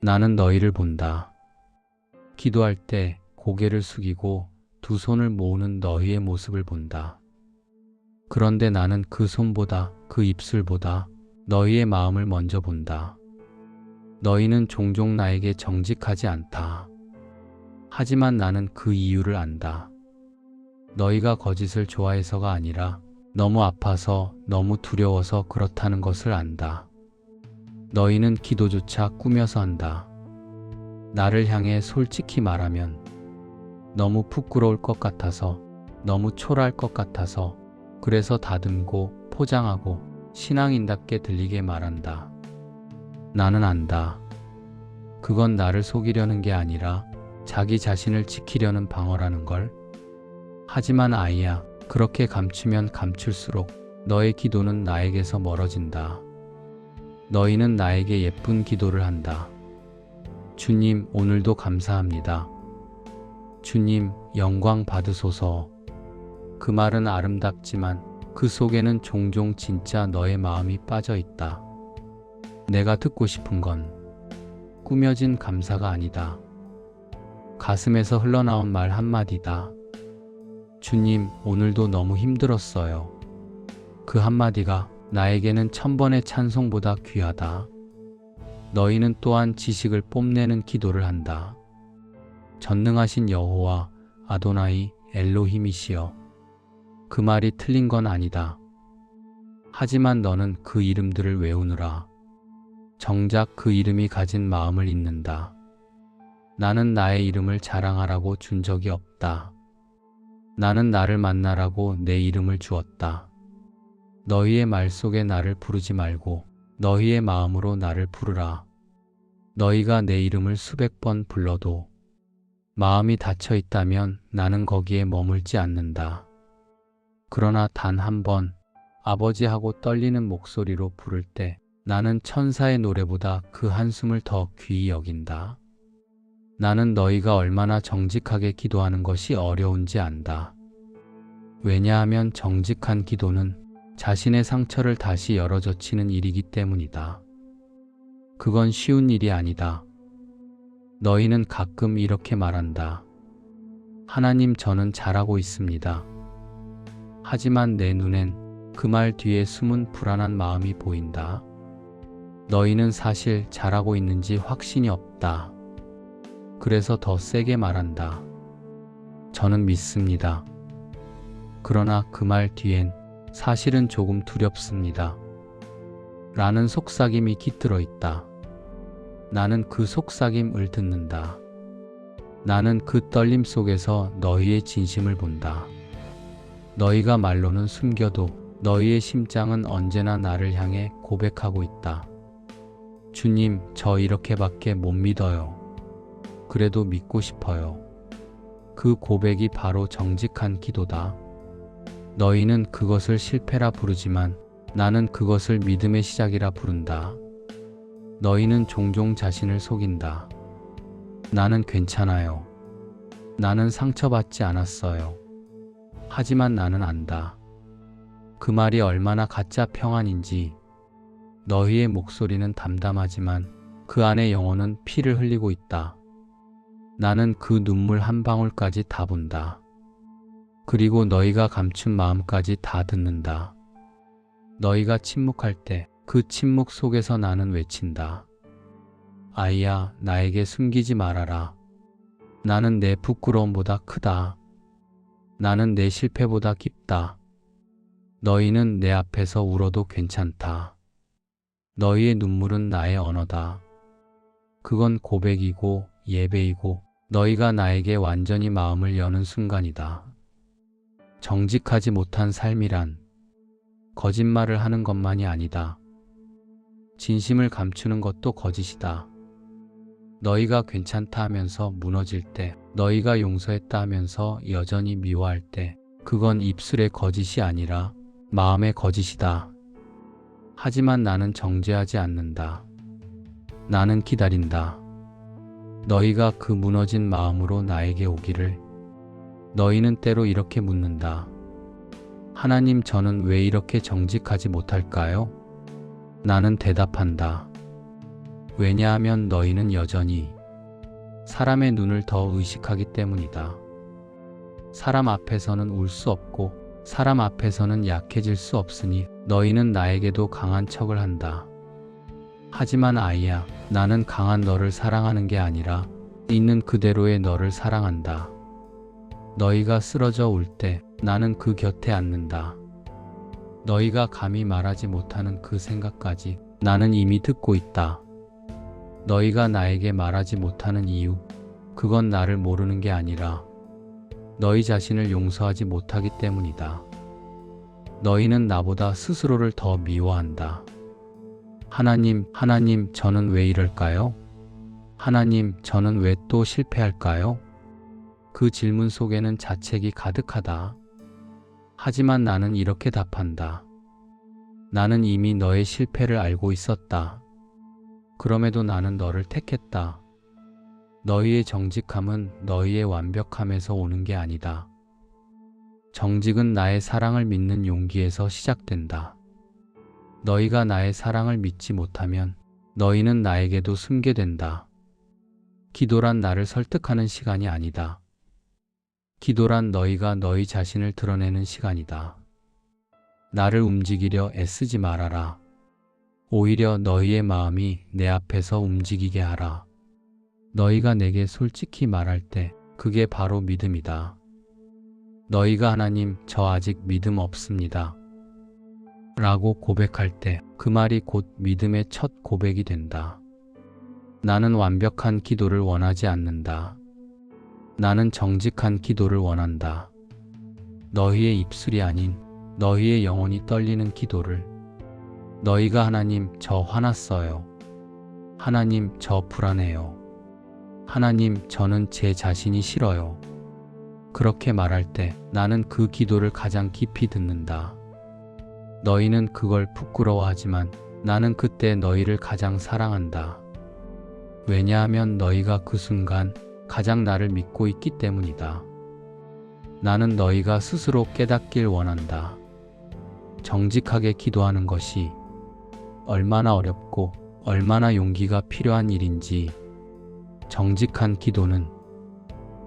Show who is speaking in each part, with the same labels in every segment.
Speaker 1: 나는 너희를 본다. 기도할 때 고개를 숙이고 두 손을 모으는 너희의 모습을 본다. 그런데 나는 그 손보다, 그 입술보다 너희의 마음을 먼저 본다. 너희는 종종 나에게 정직하지 않다. 하지만 나는 그 이유를 안다. 너희가 거짓을 좋아해서가 아니라 너무 아파서, 너무 두려워서 그렇다는 것을 안다. 너희는 기도조차 꾸며서 한다. 나를 향해 솔직히 말하면 너무 부끄러울 것 같아서, 너무 초라할 것 같아서, 그래서 다듬고 포장하고 신앙인답게 들리게 말한다. 나는 안다. 그건 나를 속이려는 게 아니라 자기 자신을 지키려는 방어라는 걸. 하지만 아이야, 그렇게 감추면 감출수록 너의 기도는 나에게서 멀어진다. 너희는 나에게 예쁜 기도를 한다. 주님, 오늘도 감사합니다. 주님, 영광 받으소서. 그 말은 아름답지만 그 속에는 종종 진짜 너의 마음이 빠져 있다. 내가 듣고 싶은 건 꾸며진 감사가 아니다. 가슴에서 흘러나온 말 한마디다. 주님, 오늘도 너무 힘들었어요. 그 한마디가 나에게는 1000번의 찬송보다 귀하다. 너희는 또한 지식을 뽐내는 기도를 한다. 전능하신 여호와, 아도나이, 엘로힘이시여. 그 말이 틀린 건 아니다. 하지만 너는 그 이름들을 외우느라 정작 그 이름이 가진 마음을 잊는다. 나는 나의 이름을 자랑하라고 준 적이 없다. 나는 나를 만나라고 내 이름을 주었다. 너희의 말 속에 나를 부르지 말고 너희의 마음으로 나를 부르라. 너희가 내 이름을 수백 번 불러도 마음이 닫혀 있다면 나는 거기에 머물지 않는다. 그러나 단 한 번 아버지하고 떨리는 목소리로 부를 때 나는 천사의 노래보다 그 한숨을 더 귀히 여긴다. 나는 너희가 얼마나 정직하게 기도하는 것이 어려운지 안다. 왜냐하면 정직한 기도는 자신의 상처를 다시 열어젖히는 일이기 때문이다. 그건 쉬운 일이 아니다. 너희는 가끔 이렇게 말한다. 하나님, 저는 잘하고 있습니다. 하지만 내 눈엔 그 말 뒤에 숨은 불안한 마음이 보인다. 너희는 사실 잘하고 있는지 확신이 없다. 그래서 더 세게 말한다. 저는 믿습니다. 그러나 그 말 뒤엔 사실은 조금 두렵습니다. 라는 속삭임이 깃들어 있다. 나는 그 속삭임을 듣는다. 나는 그 떨림 속에서 너희의 진심을 본다. 너희가 말로는 숨겨도 너희의 심장은 언제나 나를 향해 고백하고 있다. 주님, 저 이렇게밖에 못 믿어요. 그래도 믿고 싶어요. 그 고백이 바로 정직한 기도다. 너희는 그것을 실패라 부르지만 나는 그것을 믿음의 시작이라 부른다. 너희는 종종 자신을 속인다. 나는 괜찮아요. 나는 상처받지 않았어요. 하지만 나는 안다. 그 말이 얼마나 가짜 평안인지. 너희의 목소리는 담담하지만 그 안에 영혼은 피를 흘리고 있다. 나는 그 눈물 한 방울까지 다 본다. 그리고 너희가 감춘 마음까지 다 듣는다. 너희가 침묵할 때 그 침묵 속에서 나는 외친다. 아이야, 나에게 숨기지 말아라. 나는 내 부끄러움보다 크다. 나는 내 실패보다 깊다. 너희는 내 앞에서 울어도 괜찮다. 너희의 눈물은 나의 언어다. 그건 고백이고 예배이고 너희가 나에게 완전히 마음을 여는 순간이다. 정직하지 못한 삶이란 거짓말을 하는 것만이 아니다. 진심을 감추는 것도 거짓이다. 너희가 괜찮다 하면서 무너질 때, 너희가 용서했다 하면서 여전히 미워할 때, 그건 입술의 거짓이 아니라 마음의 거짓이다. 하지만 나는 정죄하지 않는다. 나는 기다린다. 너희가 그 무너진 마음으로 나에게 오기를. 너희는 때로 이렇게 묻는다. 하나님, 저는 왜 이렇게 정직하지 못할까요? 나는 대답한다. 왜냐하면 너희는 여전히 사람의 눈을 더 의식하기 때문이다. 사람 앞에서는 울 수 없고 사람 앞에서는 약해질 수 없으니 너희는 나에게도 강한 척을 한다. 하지만 아이야, 나는 강한 너를 사랑하는 게 아니라 있는 그대로의 너를 사랑한다. 너희가 쓰러져 울 때 나는 그 곁에 앉는다. 너희가 감히 말하지 못하는 그 생각까지 나는 이미 듣고 있다. 너희가 나에게 말하지 못하는 이유, 그건 나를 모르는 게 아니라 너희 자신을 용서하지 못하기 때문이다. 너희는 나보다 스스로를 더 미워한다. 하나님, 저는 왜 이럴까요? 하나님, 저는 왜 또 실패할까요? 그 질문 속에는 자책이 가득하다. 하지만 나는 이렇게 답한다. 나는 이미 너의 실패를 알고 있었다. 그럼에도 나는 너를 택했다. 너희의 정직함은 너희의 완벽함에서 오는 게 아니다. 정직은 나의 사랑을 믿는 용기에서 시작된다. 너희가 나의 사랑을 믿지 못하면 너희는 나에게도 숨게 된다. 기도란 나를 설득하는 시간이 아니다. 기도란 너희가 너희 자신을 드러내는 시간이다. 나를 움직이려 애쓰지 말아라. 오히려 너희의 마음이 내 앞에서 움직이게 하라. 너희가 내게 솔직히 말할 때 그게 바로 믿음이다. 너희가 하나님, 저 아직 믿음 없습니다. 라고 고백할 때 그 말이 곧 믿음의 첫 고백이 된다. 나는 완벽한 기도를 원하지 않는다. 나는 정직한 기도를 원한다. 너희의 입술이 아닌 너희의 영혼이 떨리는 기도를. 너희가 하나님, 저 화났어요. 하나님, 저 불안해요. 하나님, 저는 제 자신이 싫어요. 그렇게 말할 때 나는 그 기도를 가장 깊이 듣는다. 너희는 그걸 부끄러워하지만 나는 그때 너희를 가장 사랑한다. 왜냐하면 너희가 그 순간 가장 나를 믿고 있기 때문이다. 나는 너희가 스스로 깨닫길 원한다. 정직하게 기도하는 것이 얼마나 어렵고 얼마나 용기가 필요한 일인지. 정직한 기도는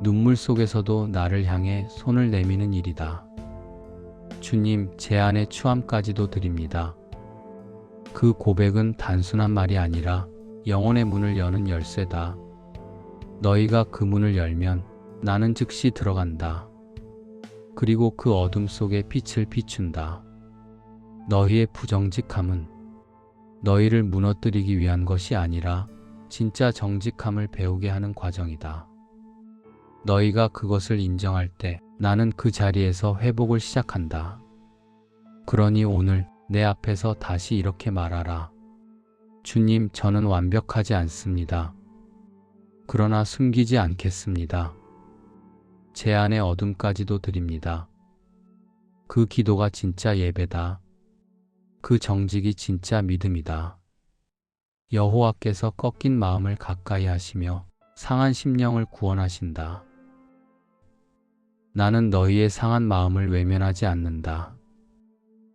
Speaker 1: 눈물 속에서도 나를 향해 손을 내미는 일이다. 주님, 제 안의 추함까지도 드립니다. 그 고백은 단순한 말이 아니라 영혼의 문을 여는 열쇠다. 너희가 그 문을 열면 나는 즉시 들어간다. 그리고 그 어둠 속에 빛을 비춘다. 너희의 부정직함은 너희를 무너뜨리기 위한 것이 아니라 진짜 정직함을 배우게 하는 과정이다. 너희가 그것을 인정할 때 나는 그 자리에서 회복을 시작한다. 그러니 오늘 내 앞에서 다시 이렇게 말하라. 주님, 저는 완벽하지 않습니다. 그러나 숨기지 않겠습니다. 제 안의 어둠까지도 드립니다. 그 기도가 진짜 예배다. 그 정직이 진짜 믿음이다. 여호와께서 꺾인 마음을 가까이 하시며 상한 심령을 구원하신다. 나는 너희의 상한 마음을 외면하지 않는다.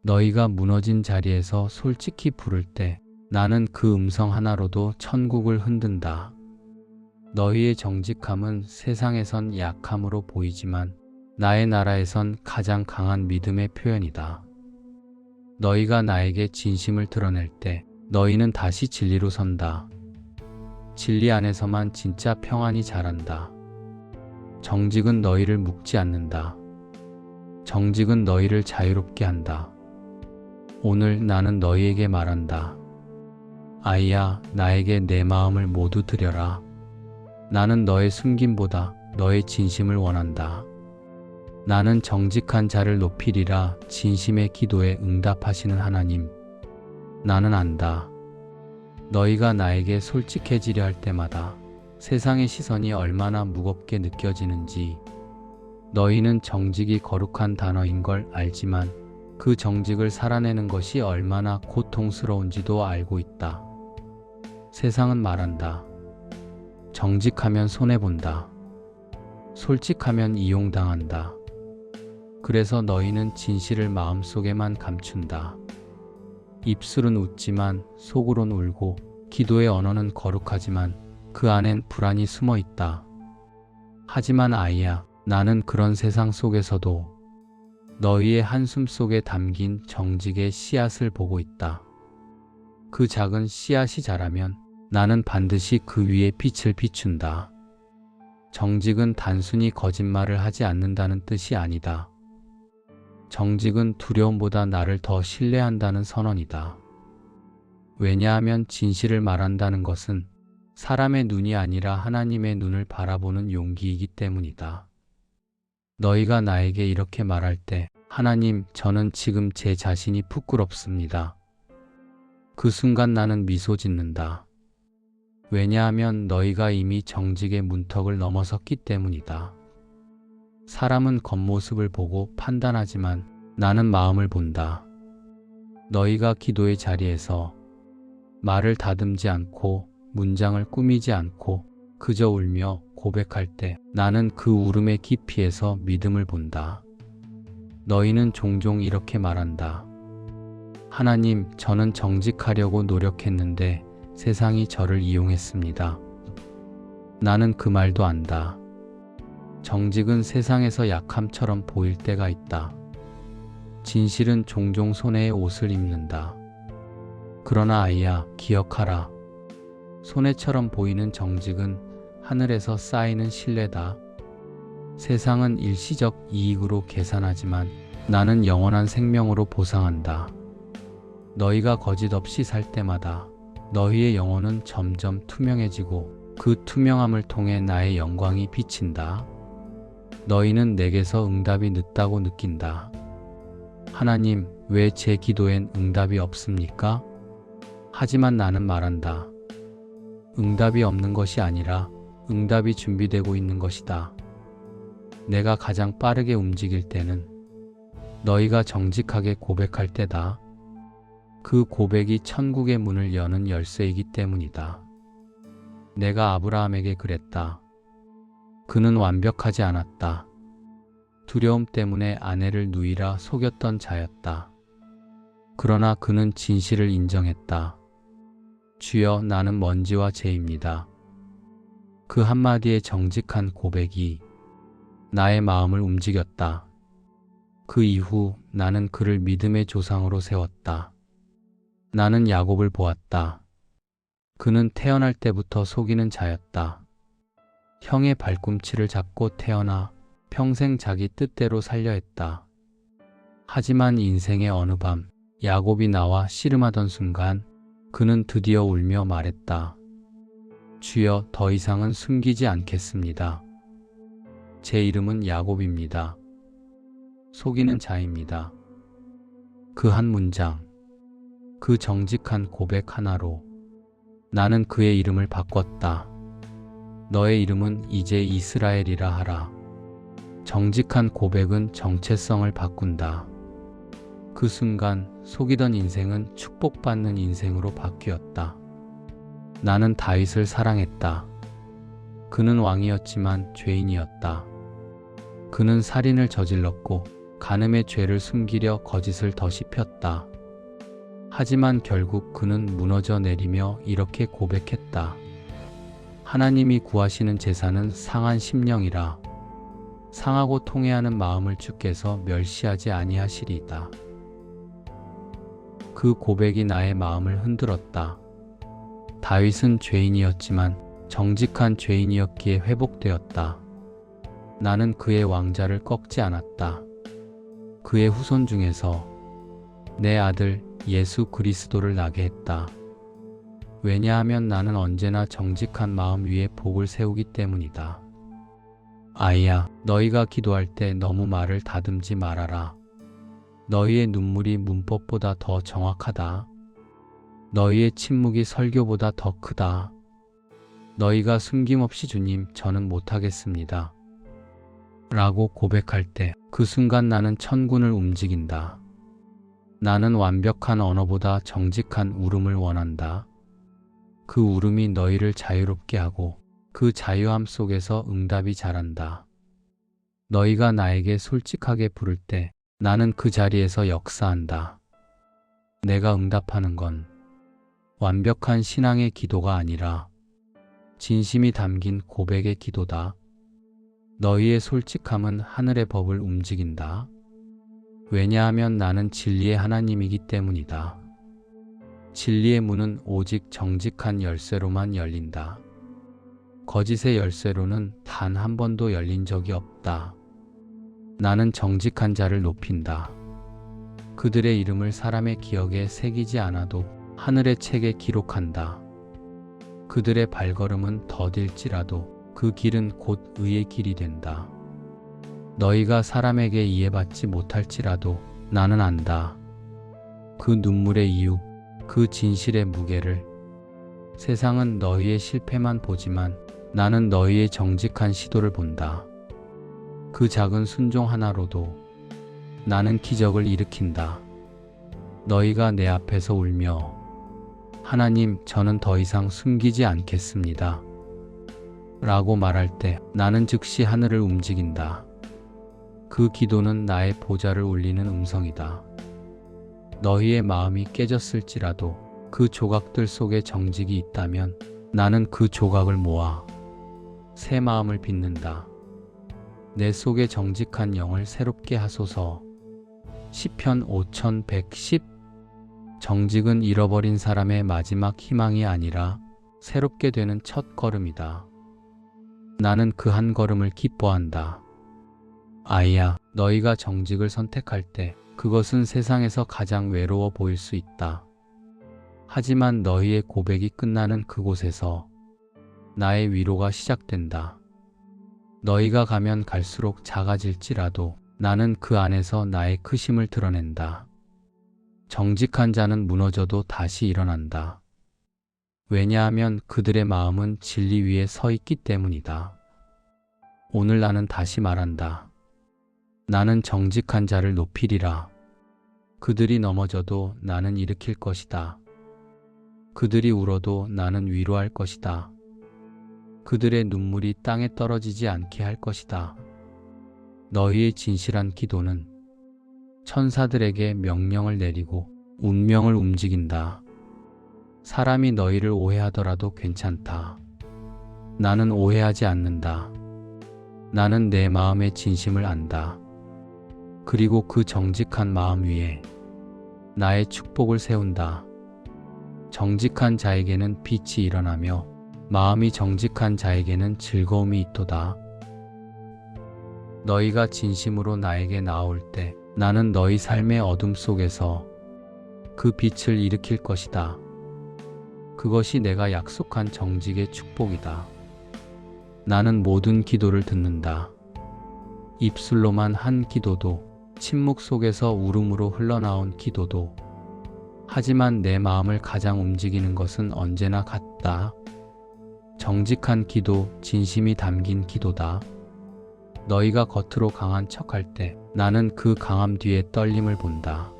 Speaker 1: 너희가 무너진 자리에서 솔직히 부를 때 나는 그 음성 하나로도 천국을 흔든다. 너희의 정직함은 세상에선 약함으로 보이지만 나의 나라에선 가장 강한 믿음의 표현이다. 너희가 나에게 진심을 드러낼 때 너희는 다시 진리로 선다. 진리 안에서만 진짜 평안이 자란다. 정직은 너희를 묶지 않는다. 정직은 너희를 자유롭게 한다. 오늘 나는 너희에게 말한다. 아이야, 나에게 내 마음을 모두 드려라. 나는 너의 숨김보다 너의 진심을 원한다. 나는 정직한 자를 높이리라. 진심의 기도에 응답하시는 하나님. 나는 안다. 너희가 나에게 솔직해지려 할 때마다 세상의 시선이 얼마나 무겁게 느껴지는지. 너희는 정직이 거룩한 단어인 걸 알지만 그 정직을 살아내는 것이 얼마나 고통스러운지도 알고 있다. 세상은 말한다. 정직하면 손해본다. 솔직하면 이용당한다. 그래서 너희는 진실을 마음속에만 감춘다. 입술은 웃지만 속으론 울고 기도의 언어는 거룩하지만 그 안엔 불안이 숨어 있다. 하지만 아이야, 나는 그런 세상 속에서도 너희의 한숨 속에 담긴 정직의 씨앗을 보고 있다. 그 작은 씨앗이 자라면 나는 반드시 그 위에 빛을 비춘다. 정직은 단순히 거짓말을 하지 않는다는 뜻이 아니다. 정직은 두려움보다 나를 더 신뢰한다는 선언이다. 왜냐하면 진실을 말한다는 것은 사람의 눈이 아니라 하나님의 눈을 바라보는 용기이기 때문이다. 너희가 나에게 이렇게 말할 때, 하나님, 저는 지금 제 자신이 부끄럽습니다. 그 순간 나는 미소 짓는다. 왜냐하면 너희가 이미 정직의 문턱을 넘어섰기 때문이다. 사람은 겉모습을 보고 판단하지만 나는 마음을 본다. 너희가 기도의 자리에서 말을 다듬지 않고 문장을 꾸미지 않고 그저 울며 고백할 때 나는 그 울음의 깊이에서 믿음을 본다. 너희는 종종 이렇게 말한다. 하나님, 저는 정직하려고 노력했는데 세상이 저를 이용했습니다. 나는 그 말도 안다. 정직은 세상에서 약함처럼 보일 때가 있다. 진실은 종종 손해의 옷을 입는다. 그러나 아이야, 기억하라. 손해처럼 보이는 정직은 하늘에서 쌓이는 신뢰다. 세상은 일시적 이익으로 계산하지만 나는 영원한 생명으로 보상한다. 너희가 거짓 없이 살 때마다 너희의 영혼은 점점 투명해지고 그 투명함을 통해 나의 영광이 비친다. 너희는 내게서 응답이 늦다고 느낀다. 하나님, 왜 제 기도엔 응답이 없습니까? 하지만 나는 말한다. 응답이 없는 것이 아니라 응답이 준비되고 있는 것이다. 내가 가장 빠르게 움직일 때는 너희가 정직하게 고백할 때다. 그 고백이 천국의 문을 여는 열쇠이기 때문이다. 내가 아브라함에게 그랬다. 그는 완벽하지 않았다. 두려움 때문에 아내를 누이라 속였던 자였다. 그러나 그는 진실을 인정했다. 주여, 나는 먼지와 재입니다. 그 한마디의 정직한 고백이 나의 마음을 움직였다. 그 이후 나는 그를 믿음의 조상으로 세웠다. 나는 야곱을 보았다. 그는 태어날 때부터 속이는 자였다. 형의 발꿈치를 잡고 태어나 평생 자기 뜻대로 살려 했다. 하지만 인생의 어느 밤 야곱이 나와 씨름하던 순간 그는 드디어 울며 말했다. 주여, 더 이상은 숨기지 않겠습니다. 제 이름은 야곱입니다. 속이는 자입니다. 그 한 문장, 그 정직한 고백 하나로 나는 그의 이름을 바꿨다. 너의 이름은 이제 이스라엘이라 하라. 정직한 고백은 정체성을 바꾼다. 그 순간 속이던 인생은 축복받는 인생으로 바뀌었다. 나는 다윗을 사랑했다. 그는 왕이었지만 죄인이었다. 그는 살인을 저질렀고 간음의 죄를 숨기려 거짓을 더 씹혔다. 하지만 결국 그는 무너져 내리며 이렇게 고백했다. 하나님이 구하시는 제사는 상한 심령이라. 상하고 통회하는 마음을 주께서 멸시하지 아니하시리이다. 그 고백이 나의 마음을 흔들었다. 다윗은 죄인이었지만 정직한 죄인이었기에 회복되었다. 나는 그의 왕자를 꺾지 않았다. 그의 후손 중에서 내 아들 예수 그리스도를 나게 했다. 왜냐하면 나는 언제나 정직한 마음 위에 복을 세우기 때문이다. 아이야, 너희가 기도할 때 너무 말을 다듬지 말아라. 너희의 눈물이 문법보다 더 정확하다. 너희의 침묵이 설교보다 더 크다. 너희가 숨김없이 주님, 저는 못하겠습니다. 라고 고백할 때 그 순간 나는 천군을 움직인다. 나는 완벽한 언어보다 정직한 울음을 원한다. 그 울음이 너희를 자유롭게 하고 그 자유함 속에서 응답이 자란다. 너희가 나에게 솔직하게 부를 때 나는 그 자리에서 역사한다. 내가 응답하는 건 완벽한 신앙의 기도가 아니라 진심이 담긴 고백의 기도다. 너희의 솔직함은 하늘의 법을 움직인다. 왜냐하면 나는 진리의 하나님이기 때문이다. 진리의 문은 오직 정직한 열쇠로만 열린다. 거짓의 열쇠로는 단 한 번도 열린 적이 없다. 나는 정직한 자를 높인다. 그들의 이름을 사람의 기억에 새기지 않아도 하늘의 책에 기록한다. 그들의 발걸음은 더딜지라도 그 길은 곧 의의 길이 된다. 너희가 사람에게 이해받지 못할지라도 나는 안다. 그 눈물의 이유, 그 진실의 무게를. 세상은 너희의 실패만 보지만 나는 너희의 정직한 시도를 본다. 그 작은 순종 하나로도 나는 기적을 일으킨다. 너희가 내 앞에서 울며 하나님, 저는 더 이상 숨기지 않겠습니다. 라고 말할 때 나는 즉시 하늘을 움직인다. 그 기도는 나의 보좌를 울리는 음성이다. 너희의 마음이 깨졌을지라도 그 조각들 속에 정직이 있다면 나는 그 조각을 모아 새 마음을 빚는다. 내 속에 정직한 영을 새롭게 하소서. 시편 5110. 정직은 잃어버린 사람의 마지막 희망이 아니라 새롭게 되는 첫 걸음이다. 나는 그 한 걸음을 기뻐한다. 아이야, 너희가 정직을 선택할 때 그것은 세상에서 가장 외로워 보일 수 있다. 하지만 너희의 고백이 끝나는 그곳에서 나의 위로가 시작된다. 너희가 가면 갈수록 작아질지라도 나는 그 안에서 나의 크심을 드러낸다. 정직한 자는 무너져도 다시 일어난다. 왜냐하면 그들의 마음은 진리 위에 서 있기 때문이다. 오늘 나는 다시 말한다. 나는 정직한 자를 높이리라. 그들이 넘어져도 나는 일으킬 것이다. 그들이 울어도 나는 위로할 것이다. 그들의 눈물이 땅에 떨어지지 않게 할 것이다. 너희의 진실한 기도는 천사들에게 명령을 내리고 운명을 움직인다. 사람이 너희를 오해하더라도 괜찮다. 나는 오해하지 않는다. 나는 내 마음의 진심을 안다. 그리고 그 정직한 마음 위에 나의 축복을 세운다. 정직한 자에게는 빛이 일어나며 마음이 정직한 자에게는 즐거움이 있도다. 너희가 진심으로 나에게 나올 때 나는 너희 삶의 어둠 속에서 그 빛을 일으킬 것이다. 그것이 내가 약속한 정직의 축복이다. 나는 모든 기도를 듣는다. 입술로만 한 기도도, 침묵 속에서 울음으로 흘러나온 기도도. 하지만 내 마음을 가장 움직이는 것은 언제나 같다. 정직한 기도, 진심이 담긴 기도다. 너희가 겉으로 강한 척할 때 나는 그 강함 뒤에 떨림을 본다.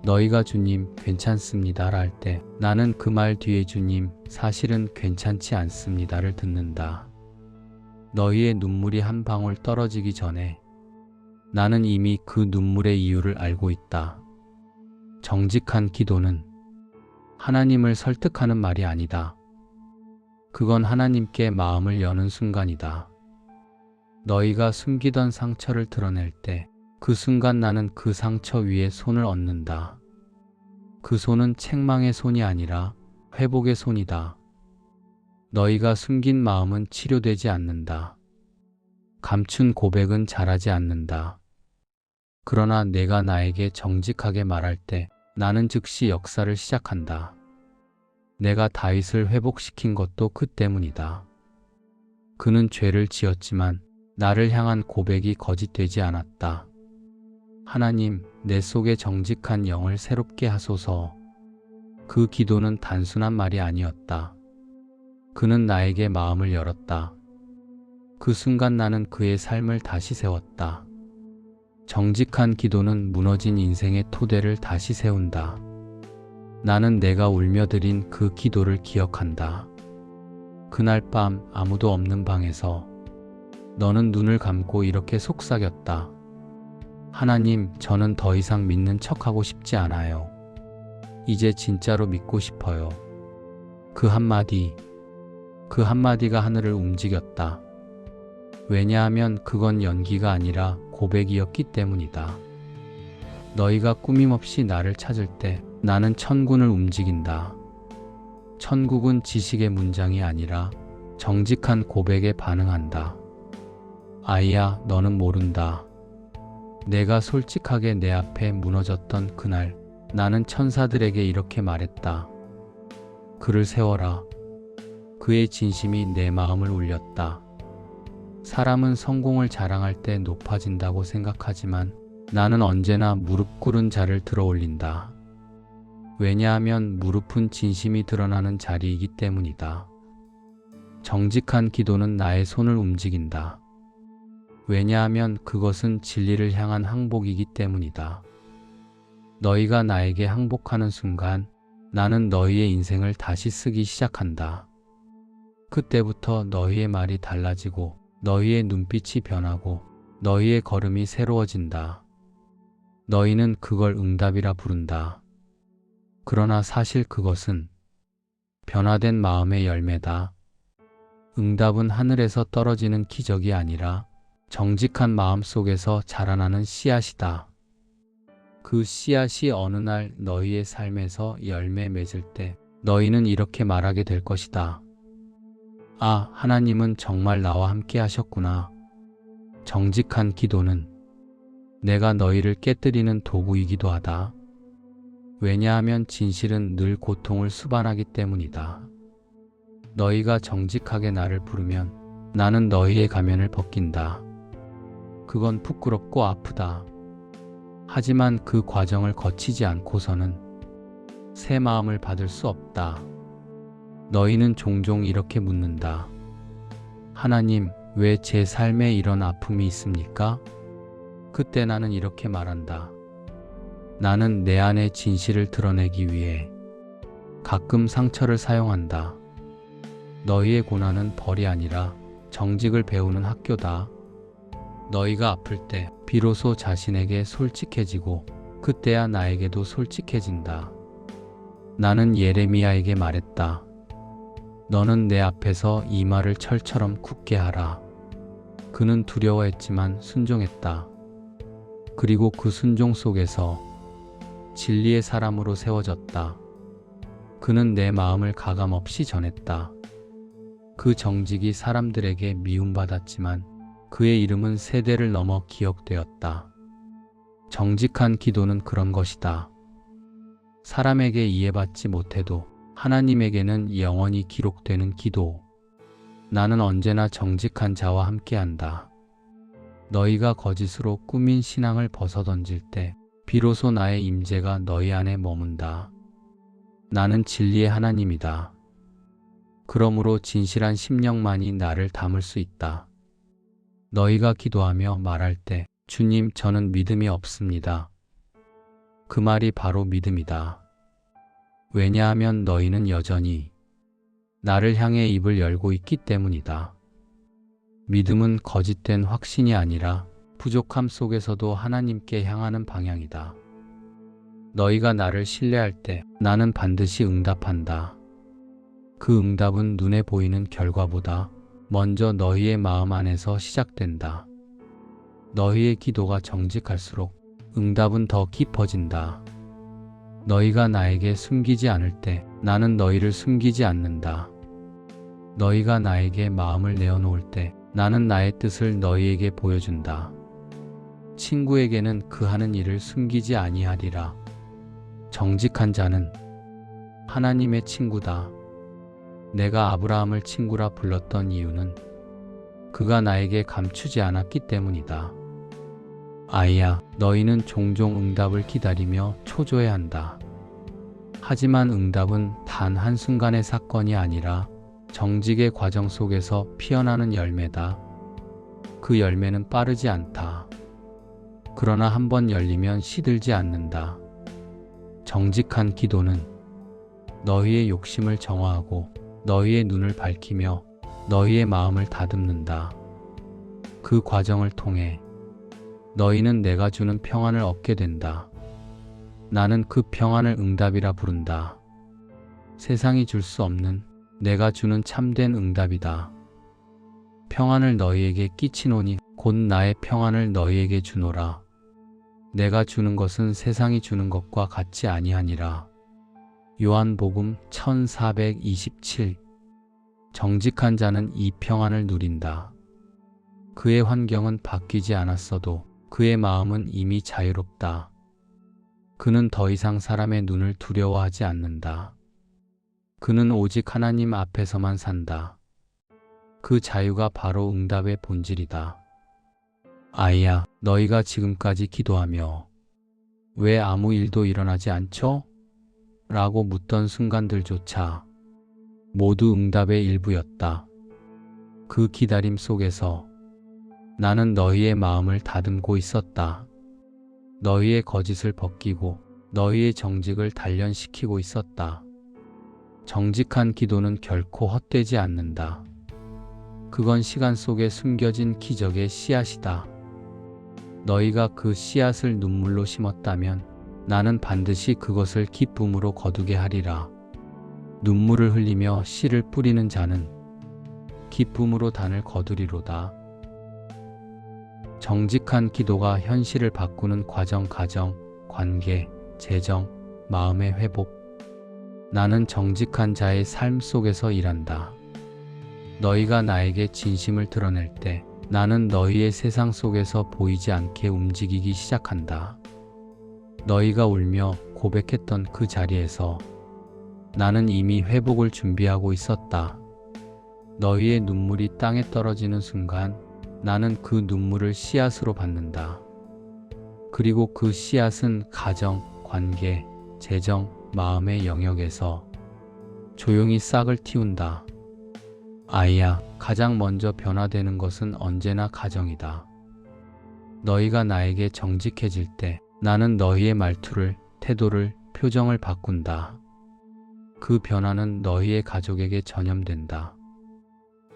Speaker 1: 너희가 주님 괜찮습니다라 할 때 나는 그 말 뒤에 주님 사실은 괜찮지 않습니다를 듣는다. 너희의 눈물이 한 방울 떨어지기 전에 나는 이미 그 눈물의 이유를 알고 있다. 정직한 기도는 하나님을 설득하는 말이 아니다. 그건 하나님께 마음을 여는 순간이다. 너희가 숨기던 상처를 드러낼 때 그 순간 나는 그 상처 위에 손을 얹는다. 그 손은 책망의 손이 아니라 회복의 손이다. 너희가 숨긴 마음은 치료되지 않는다. 감춘 고백은 자라지 않는다. 그러나 내가 나에게 정직하게 말할 때 나는 즉시 역사를 시작한다. 내가 다윗을 회복시킨 것도 그 때문이다. 그는 죄를 지었지만 나를 향한 고백이 거짓되지 않았다. 하나님, 내 속에 정직한 영을 새롭게 하소서. 그 기도는 단순한 말이 아니었다. 그는 나에게 마음을 열었다. 그 순간 나는 그의 삶을 다시 세웠다. 정직한 기도는 무너진 인생의 토대를 다시 세운다. 나는 내가 울며 드린 그 기도를 기억한다. 그날 밤 아무도 없는 방에서 너는 눈을 감고 이렇게 속삭였다. 하나님, 저는 더 이상 믿는 척하고 싶지 않아요. 이제 진짜로 믿고 싶어요. 그 한마디가 하늘을 움직였다. 왜냐하면 그건 연기가 아니라 고백이었기 때문이다. 너희가 꾸밈없이 나를 찾을 때 나는 천군을 움직인다. 천국은 지식의 문장이 아니라 정직한 고백에 반응한다. 아이야, 너는 모른다. 내가 솔직하게 내 앞에 무너졌던 그날, 나는 천사들에게 이렇게 말했다. 그를 세워라. 그의 진심이 내 마음을 울렸다. 사람은 성공을 자랑할 때 높아진다고 생각하지만 나는 언제나 무릎 꿇은 자를 들어 올린다. 왜냐하면 무릎은 진심이 드러나는 자리이기 때문이다. 정직한 기도는 나의 손을 움직인다. 왜냐하면 그것은 진리를 향한 항복이기 때문이다. 너희가 나에게 항복하는 순간 나는 너희의 인생을 다시 쓰기 시작한다. 그때부터 너희의 말이 달라지고 너희의 눈빛이 변하고 너희의 걸음이 새로워진다. 너희는 그걸 응답이라 부른다. 그러나 사실 그것은 변화된 마음의 열매다. 응답은 하늘에서 떨어지는 기적이 아니라 정직한 마음 속에서 자라나는 씨앗이다. 그 씨앗이 어느 날 너희의 삶에서 열매 맺을 때 너희는 이렇게 말하게 될 것이다. 아, 하나님은 정말 나와 함께 하셨구나. 정직한 기도는 내가 너희를 깨뜨리는 도구이기도 하다. 왜냐하면 진실은 늘 고통을 수반하기 때문이다. 너희가 정직하게 나를 부르면 나는 너희의 가면을 벗긴다. 그건 부끄럽고 아프다. 하지만 그 과정을 거치지 않고서는 새 마음을 받을 수 없다. 너희는 종종 이렇게 묻는다. 하나님, 왜 제 삶에 이런 아픔이 있습니까? 그때 나는 이렇게 말한다. 나는 내 안의 진실을 드러내기 위해 가끔 상처를 사용한다. 너희의 고난은 벌이 아니라 정직을 배우는 학교다. 너희가 아플 때 비로소 자신에게 솔직해지고 그때야 나에게도 솔직해진다. 나는 예레미야에게 말했다. 너는 내 앞에서 이마를 철처럼 굳게 하라. 그는 두려워했지만 순종했다. 그리고 그 순종 속에서 진리의 사람으로 세워졌다. 그는 내 마음을 가감없이 전했다. 그 정직이 사람들에게 미움받았지만 그의 이름은 세대를 넘어 기억되었다. 정직한 기도는 그런 것이다. 사람에게 이해받지 못해도 하나님에게는 영원히 기록되는 기도. 나는 언제나 정직한 자와 함께한다. 너희가 거짓으로 꾸민 신앙을 벗어던질 때 비로소 나의 임재가 너희 안에 머문다. 나는 진리의 하나님이다. 그러므로 진실한 심령만이 나를 담을 수 있다. 너희가 기도하며 말할 때 주님, 저는 믿음이 없습니다. 그 말이 바로 믿음이다. 왜냐하면 너희는 여전히 나를 향해 입을 열고 있기 때문이다. 믿음은 거짓된 확신이 아니라 부족함 속에서도 하나님께 향하는 방향이다. 너희가 나를 신뢰할 때 나는 반드시 응답한다. 그 응답은 눈에 보이는 결과보다 먼저 너희의 마음 안에서 시작된다. 너희의 기도가 정직할수록 응답은 더 깊어진다. 너희가 나에게 숨기지 않을 때 나는 너희를 숨기지 않는다. 너희가 나에게 마음을 내어놓을 때 나는 나의 뜻을 너희에게 보여준다. 친구에게는 그 하는 일을 숨기지 아니하리라. 정직한 자는 하나님의 친구다. 내가 아브라함을 친구라 불렀던 이유는 그가 나에게 감추지 않았기 때문이다. 아이야, 너희는 종종 응답을 기다리며 초조해한다. 하지만 응답은 단 한순간의 사건이 아니라 정직의 과정 속에서 피어나는 열매다. 그 열매는 빠르지 않다. 그러나 한번 열리면 시들지 않는다. 정직한 기도는 너희의 욕심을 정화하고 너희의 눈을 밝히며 너희의 마음을 다듬는다. 그 과정을 통해 너희는 내가 주는 평안을 얻게 된다. 나는 그 평안을 응답이라 부른다. 세상이 줄 수 없는 내가 주는 참된 응답이다. 평안을 너희에게 끼치노니 곧 나의 평안을 너희에게 주노라. 내가 주는 것은 세상이 주는 것과 같지 아니하니라. 요한복음 1427. 정직한 자는 이 평안을 누린다. 그의 환경은 바뀌지 않았어도 그의 마음은 이미 자유롭다. 그는 더 이상 사람의 눈을 두려워하지 않는다. 그는 오직 하나님 앞에서만 산다. 그 자유가 바로 응답의 본질이다. 아이야, 너희가 지금까지 기도하며 왜 아무 일도 일어나지 않죠? 라고 묻던 순간들조차 모두 응답의 일부였다. 그 기다림 속에서 나는 너희의 마음을 다듬고 있었다. 너희의 거짓을 벗기고 너희의 정직을 단련시키고 있었다. 정직한 기도는 결코 헛되지 않는다. 그건 시간 속에 숨겨진 기적의 씨앗이다. 너희가 그 씨앗을 눈물로 심었다면 나는 반드시 그것을 기쁨으로 거두게 하리라. 눈물을 흘리며 씨를 뿌리는 자는 기쁨으로 단을 거두리로다. 정직한 기도가 현실을 바꾸는 과정, 가정, 관계, 재정, 마음의 회복. 나는 정직한 자의 삶 속에서 일한다. 너희가 나에게 진심을 드러낼 때 나는 너희의 세상 속에서 보이지 않게 움직이기 시작한다. 너희가 울며 고백했던 그 자리에서 나는 이미 회복을 준비하고 있었다. 너희의 눈물이 땅에 떨어지는 순간 나는 그 눈물을 씨앗으로 받는다. 그리고 그 씨앗은 가정, 관계, 재정, 마음의 영역에서 조용히 싹을 틔운다. 아이야, 가장 먼저 변화되는 것은 언제나 가정이다. 너희가 나에게 정직해질 때 나는 너희의 말투를, 태도를, 표정을 바꾼다. 그 변화는 너희의 가족에게 전염된다.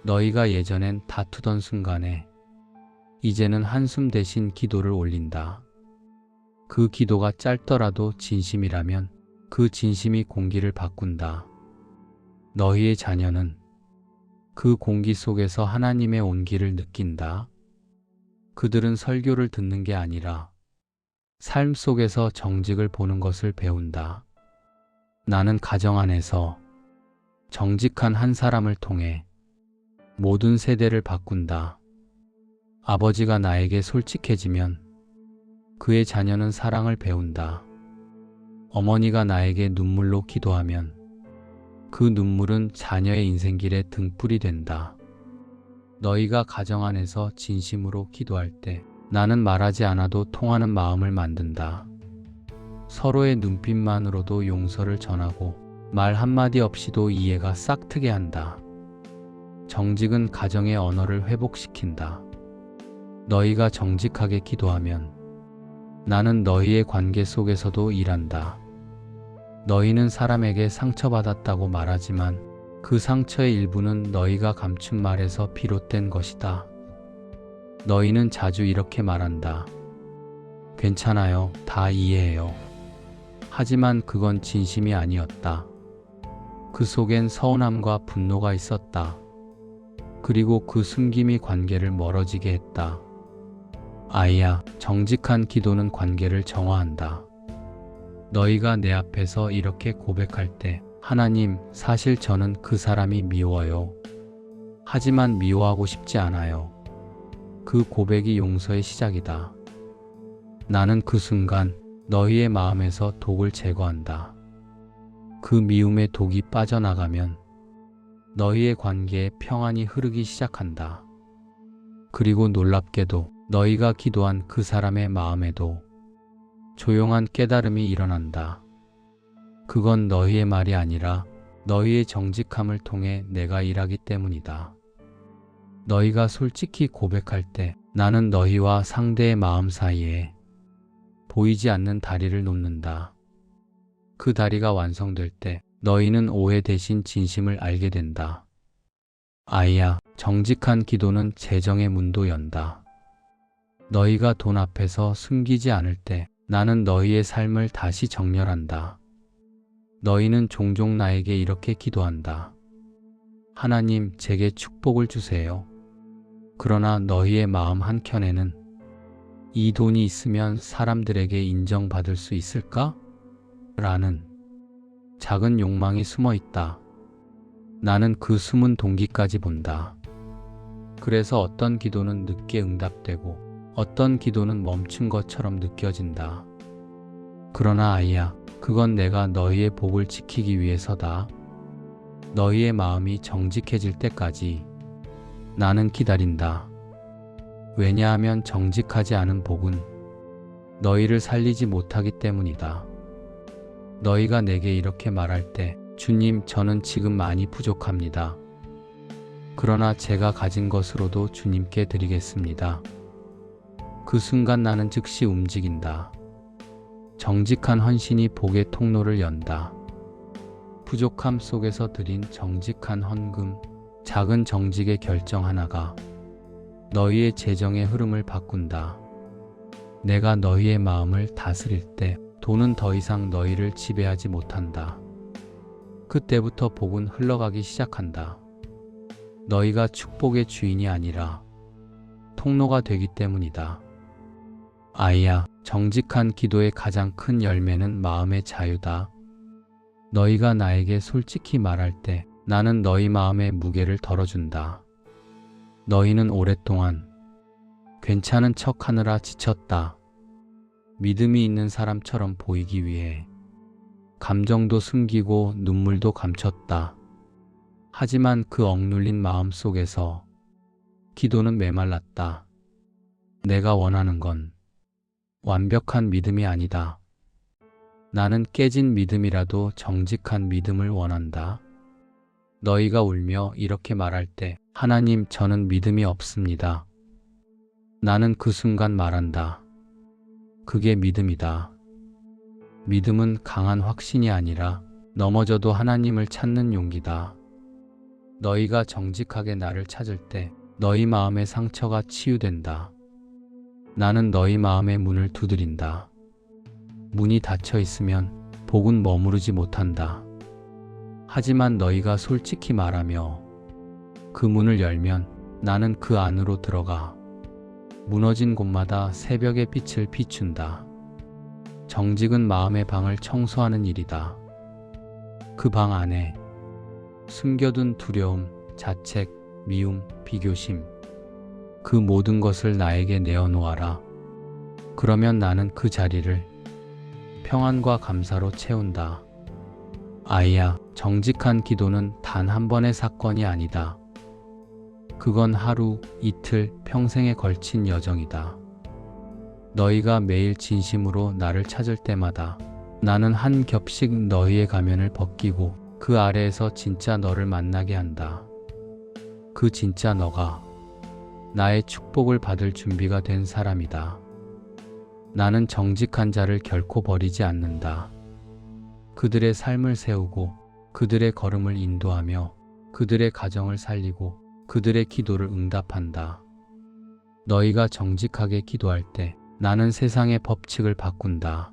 Speaker 1: 너희가 예전엔 다투던 순간에 이제는 한숨 대신 기도를 올린다. 그 기도가 짧더라도 진심이라면 그 진심이 공기를 바꾼다. 너희의 자녀는 그 공기 속에서 하나님의 온기를 느낀다. 그들은 설교를 듣는 게 아니라 삶 속에서 정직을 보는 것을 배운다. 나는 가정 안에서 정직한 한 사람을 통해 모든 세대를 바꾼다. 아버지가 나에게 솔직해지면 그의 자녀는 사랑을 배운다. 어머니가 나에게 눈물로 기도하면 그 눈물은 자녀의 인생길에 등불이 된다. 너희가 가정 안에서 진심으로 기도할 때 나는 말하지 않아도 통하는 마음을 만든다. 서로의 눈빛만으로도 용서를 전하고 말 한마디 없이도 이해가 싹트게 한다. 정직은 가정의 언어를 회복시킨다. 너희가 정직하게 기도하면 나는 너희의 관계 속에서도 일한다. 너희는 사람에게 상처받았다고 말하지만 그 상처의 일부는 너희가 감춘 말에서 비롯된 것이다. 너희는 자주 이렇게 말한다. 괜찮아요. 다 이해해요. 하지만 그건 진심이 아니었다. 그 속엔 서운함과 분노가 있었다. 그리고 그 숨김이 관계를 멀어지게 했다. 아이야, 정직한 기도는 관계를 정화한다. 너희가 내 앞에서 이렇게 고백할 때 하나님, 사실 저는 그 사람이 미워요. 하지만 미워하고 싶지 않아요. 그 고백이 용서의 시작이다. 나는 그 순간 너희의 마음에서 독을 제거한다. 그 미움의 독이 빠져나가면 너희의 관계에 평안이 흐르기 시작한다. 그리고 놀랍게도 너희가 기도한 그 사람의 마음에도 조용한 깨달음이 일어난다. 그건 너희의 말이 아니라 너희의 정직함을 통해 내가 일하기 때문이다. 너희가 솔직히 고백할 때 나는 너희와 상대의 마음 사이에 보이지 않는 다리를 놓는다. 그 다리가 완성될 때 너희는 오해 대신 진심을 알게 된다. 아이야, 정직한 기도는 재정의 문도 연다. 너희가 돈 앞에서 숨기지 않을 때 나는 너희의 삶을 다시 정렬한다. 너희는 종종 나에게 이렇게 기도한다. 하나님, 제게 축복을 주세요. 그러나 너희의 마음 한켠에는 이 돈이 있으면 사람들에게 인정받을 수 있을까? 라는 작은 욕망이 숨어 있다. 나는 그 숨은 동기까지 본다. 그래서 어떤 기도는 늦게 응답되고 어떤 기도는 멈춘 것처럼 느껴진다. 그러나 아이야, 그건 내가 너희의 복을 지키기 위해서다. 너희의 마음이 정직해질 때까지 나는 기다린다. 왜냐하면 정직하지 않은 복은 너희를 살리지 못하기 때문이다. 너희가 내게 이렇게 말할 때, 주님, 저는 지금 많이 부족합니다. 그러나 제가 가진 것으로도 주님께 드리겠습니다. 그 순간 나는 즉시 움직인다. 정직한 헌신이 복의 통로를 연다. 부족함 속에서 드린 정직한 헌금, 작은 정직의 결정 하나가 너희의 재정의 흐름을 바꾼다. 내가 너희의 마음을 다스릴 때 돈은 더 이상 너희를 지배하지 못한다. 그때부터 복은 흘러가기 시작한다. 너희가 축복의 주인이 아니라 통로가 되기 때문이다. 아이야, 정직한 기도의 가장 큰 열매는 마음의 자유다. 너희가 나에게 솔직히 말할 때 나는 너희 마음의 무게를 덜어준다. 너희는 오랫동안 괜찮은 척 하느라 지쳤다. 믿음이 있는 사람처럼 보이기 위해 감정도 숨기고 눈물도 감췄다. 하지만 그 억눌린 마음 속에서 기도는 메말랐다. 내가 원하는 건 완벽한 믿음이 아니다. 나는 깨진 믿음이라도 정직한 믿음을 원한다. 너희가 울며 이렇게 말할 때, 하나님, 저는 믿음이 없습니다. 나는 그 순간 말한다. 그게 믿음이다. 믿음은 강한 확신이 아니라 넘어져도 하나님을 찾는 용기다. 너희가 정직하게 나를 찾을 때 너희 마음의 상처가 치유된다. 나는 너희 마음의 문을 두드린다. 문이 닫혀 있으면 복은 머무르지 못한다. 하지만 너희가 솔직히 말하며 그 문을 열면 나는 그 안으로 들어가 무너진 곳마다 새벽의 빛을 비춘다. 정직은 마음의 방을 청소하는 일이다. 그 방 안에 숨겨둔 두려움, 자책, 미움, 비교심, 그 모든 것을 나에게 내어놓아라. 그러면 나는 그 자리를 평안과 감사로 채운다. 아이야, 정직한 기도는 단 한 번의 사건이 아니다. 그건 하루, 이틀, 평생에 걸친 여정이다. 너희가 매일 진심으로 나를 찾을 때마다 나는 한 겹씩 너희의 가면을 벗기고 그 아래에서 진짜 너를 만나게 한다. 그 진짜 너가 나의 축복을 받을 준비가 된 사람이다. 나는 정직한 자를 결코 버리지 않는다. 그들의 삶을 세우고 그들의 걸음을 인도하며 그들의 가정을 살리고 그들의 기도를 응답한다. 너희가 정직하게 기도할 때 나는 세상의 법칙을 바꾼다.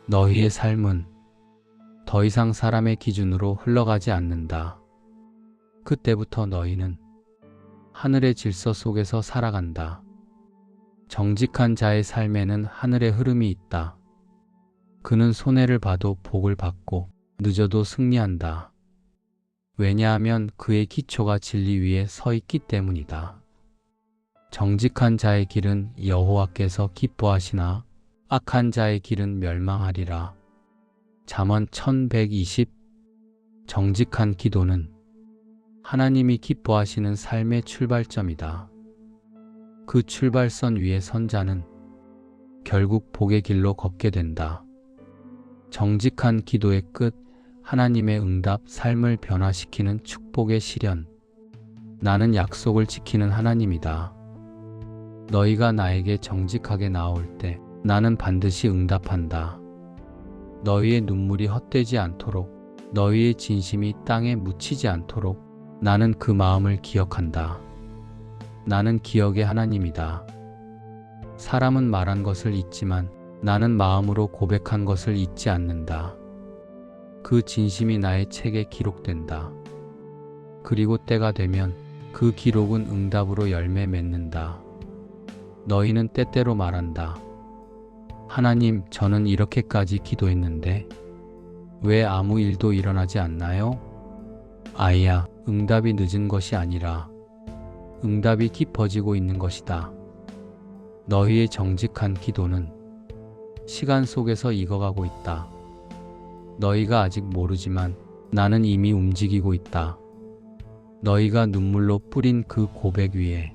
Speaker 1: 너희의 삶은 더 이상 사람의 기준으로 흘러가지 않는다. 그때부터 너희는 하늘의 질서 속에서 살아간다. 정직한 자의 삶에는 하늘의 흐름이 있다. 그는 손해를 봐도 복을 받고 늦어도 승리한다. 왜냐하면 그의 기초가 진리 위에 서 있기 때문이다. 정직한 자의 길은 여호와께서 기뻐하시나 악한 자의 길은 멸망하리라. 잠언 1120. 정직한 기도는 하나님이 기뻐하시는 삶의 출발점이다. 그 출발선 위에 선 자는 결국 복의 길로 걷게 된다. 정직한 기도의 끝, 하나님의 응답, 삶을 변화시키는 축복의 실현. 나는 약속을 지키는 하나님이다. 너희가 나에게 정직하게 나아올 때 나는 반드시 응답한다. 너희의 눈물이 헛되지 않도록, 너희의 진심이 땅에 묻히지 않도록 나는 그 마음을 기억한다. 나는 기억의 하나님이다. 사람은 말한 것을 잊지만 나는 마음으로 고백한 것을 잊지 않는다. 그 진심이 나의 책에 기록된다. 그리고 때가 되면 그 기록은 응답으로 열매 맺는다. 너희는 때때로 말한다. 하나님, 저는 이렇게까지 기도했는데 왜 아무 일도 일어나지 않나요? 아이야, 응답이 늦은 것이 아니라 응답이 깊어지고 있는 것이다. 너희의 정직한 기도는 시간 속에서 익어가고 있다. 너희가 아직 모르지만 나는 이미 움직이고 있다. 너희가 눈물로 뿌린 그 고백 위에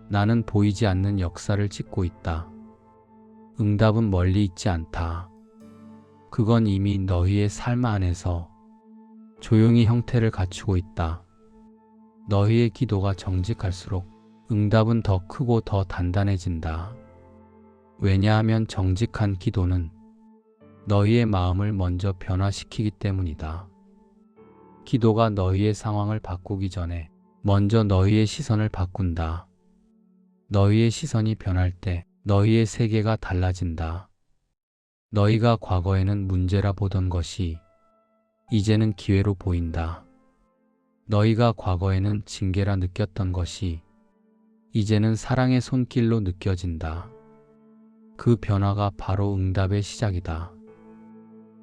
Speaker 1: 나는 보이지 않는 역사를 짓고 있다. 응답은 멀리 있지 않다. 그건 이미 너희의 삶 안에서 조용히 형태를 갖추고 있다. 너희의 기도가 정직할수록 응답은 더 크고 더 단단해진다. 왜냐하면 정직한 기도는 너희의 마음을 먼저 변화시키기 때문이다. 기도가 너희의 상황을 바꾸기 전에 먼저 너희의 시선을 바꾼다. 너희의 시선이 변할 때 너희의 세계가 달라진다. 너희가 과거에는 문제라 보던 것이 이제는 기회로 보인다. 너희가 과거에는 징계라 느꼈던 것이 이제는 사랑의 손길로 느껴진다. 그 변화가 바로 응답의 시작이다.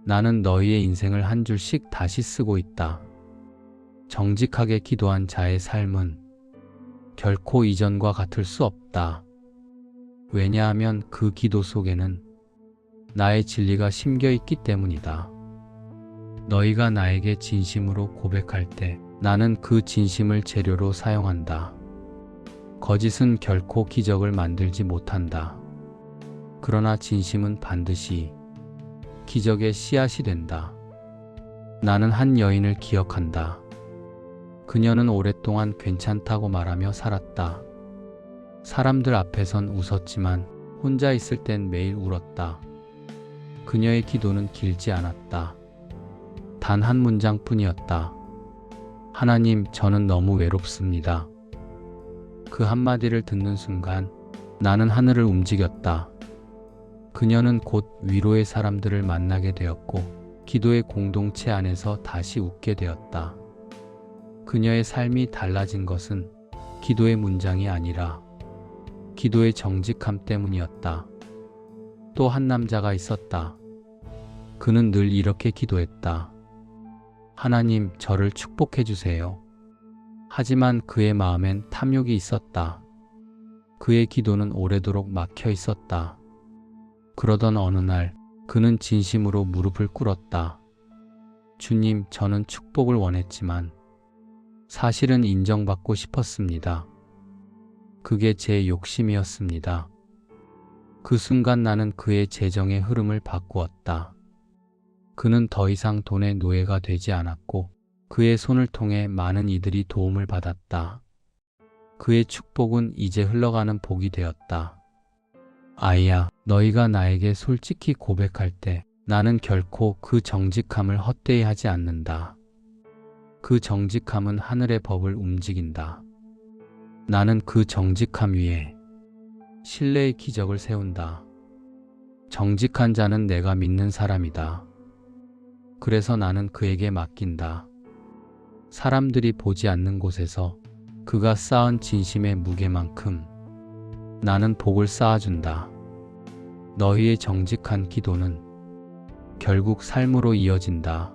Speaker 1: 나는 너희의 인생을 한 줄씩 다시 쓰고 있다. 정직하게 기도한 자의 삶은 결코 이전과 같을 수 없다. 왜냐하면 그 기도 속에는 나의 진리가 심겨 있기 때문이다. 너희가 나에게 진심으로 고백할 때 나는 그 진심을 재료로 사용한다. 거짓은 결코 기적을 만들지 못한다. 그러나 진심은 반드시 기적의 씨앗이 된다. 나는 한 여인을 기억한다. 그녀는 오랫동안 괜찮다고 말하며 살았다. 사람들 앞에선 웃었지만 혼자 있을 땐 매일 울었다. 그녀의 기도는 길지 않았다. 단 한 문장뿐이었다. 하나님, 저는 너무 외롭습니다. 그 한마디를 듣는 순간 나는 하늘을 움직였다. 그녀는 곧 위로의 사람들을 만나게 되었고 기도의 공동체 안에서 다시 웃게 되었다. 그녀의 삶이 달라진 것은 기도의 문장이 아니라 기도의 정직함 때문이었다. 또 한 남자가 있었다. 그는 늘 이렇게 기도했다. 하나님, 저를 축복해 주세요. 하지만 그의 마음엔 탐욕이 있었다. 그의 기도는 오래도록 막혀 있었다. 그러던 어느 날 그는 진심으로 무릎을 꿇었다. 주님, 저는 축복을 원했지만 사실은 인정받고 싶었습니다. 그게 제 욕심이었습니다. 그 순간 나는 그의 재정의 흐름을 바꾸었다. 그는 더 이상 돈의 노예가 되지 않았고 그의 손을 통해 많은 이들이 도움을 받았다. 그의 축복은 이제 흘러가는 복이 되었다. 아이야, 너희가 나에게 솔직히 고백할 때 나는 결코 그 정직함을 헛되이 하지 않는다. 그 정직함은 하늘의 법을 움직인다. 나는 그 정직함 위에 신뢰의 기적을 세운다. 정직한 자는 내가 믿는 사람이다. 그래서 나는 그에게 맡긴다. 사람들이 보지 않는 곳에서 그가 쌓은 진심의 무게만큼 나는 복을 쌓아준다. 너희의 정직한 기도는 결국 삶으로 이어진다.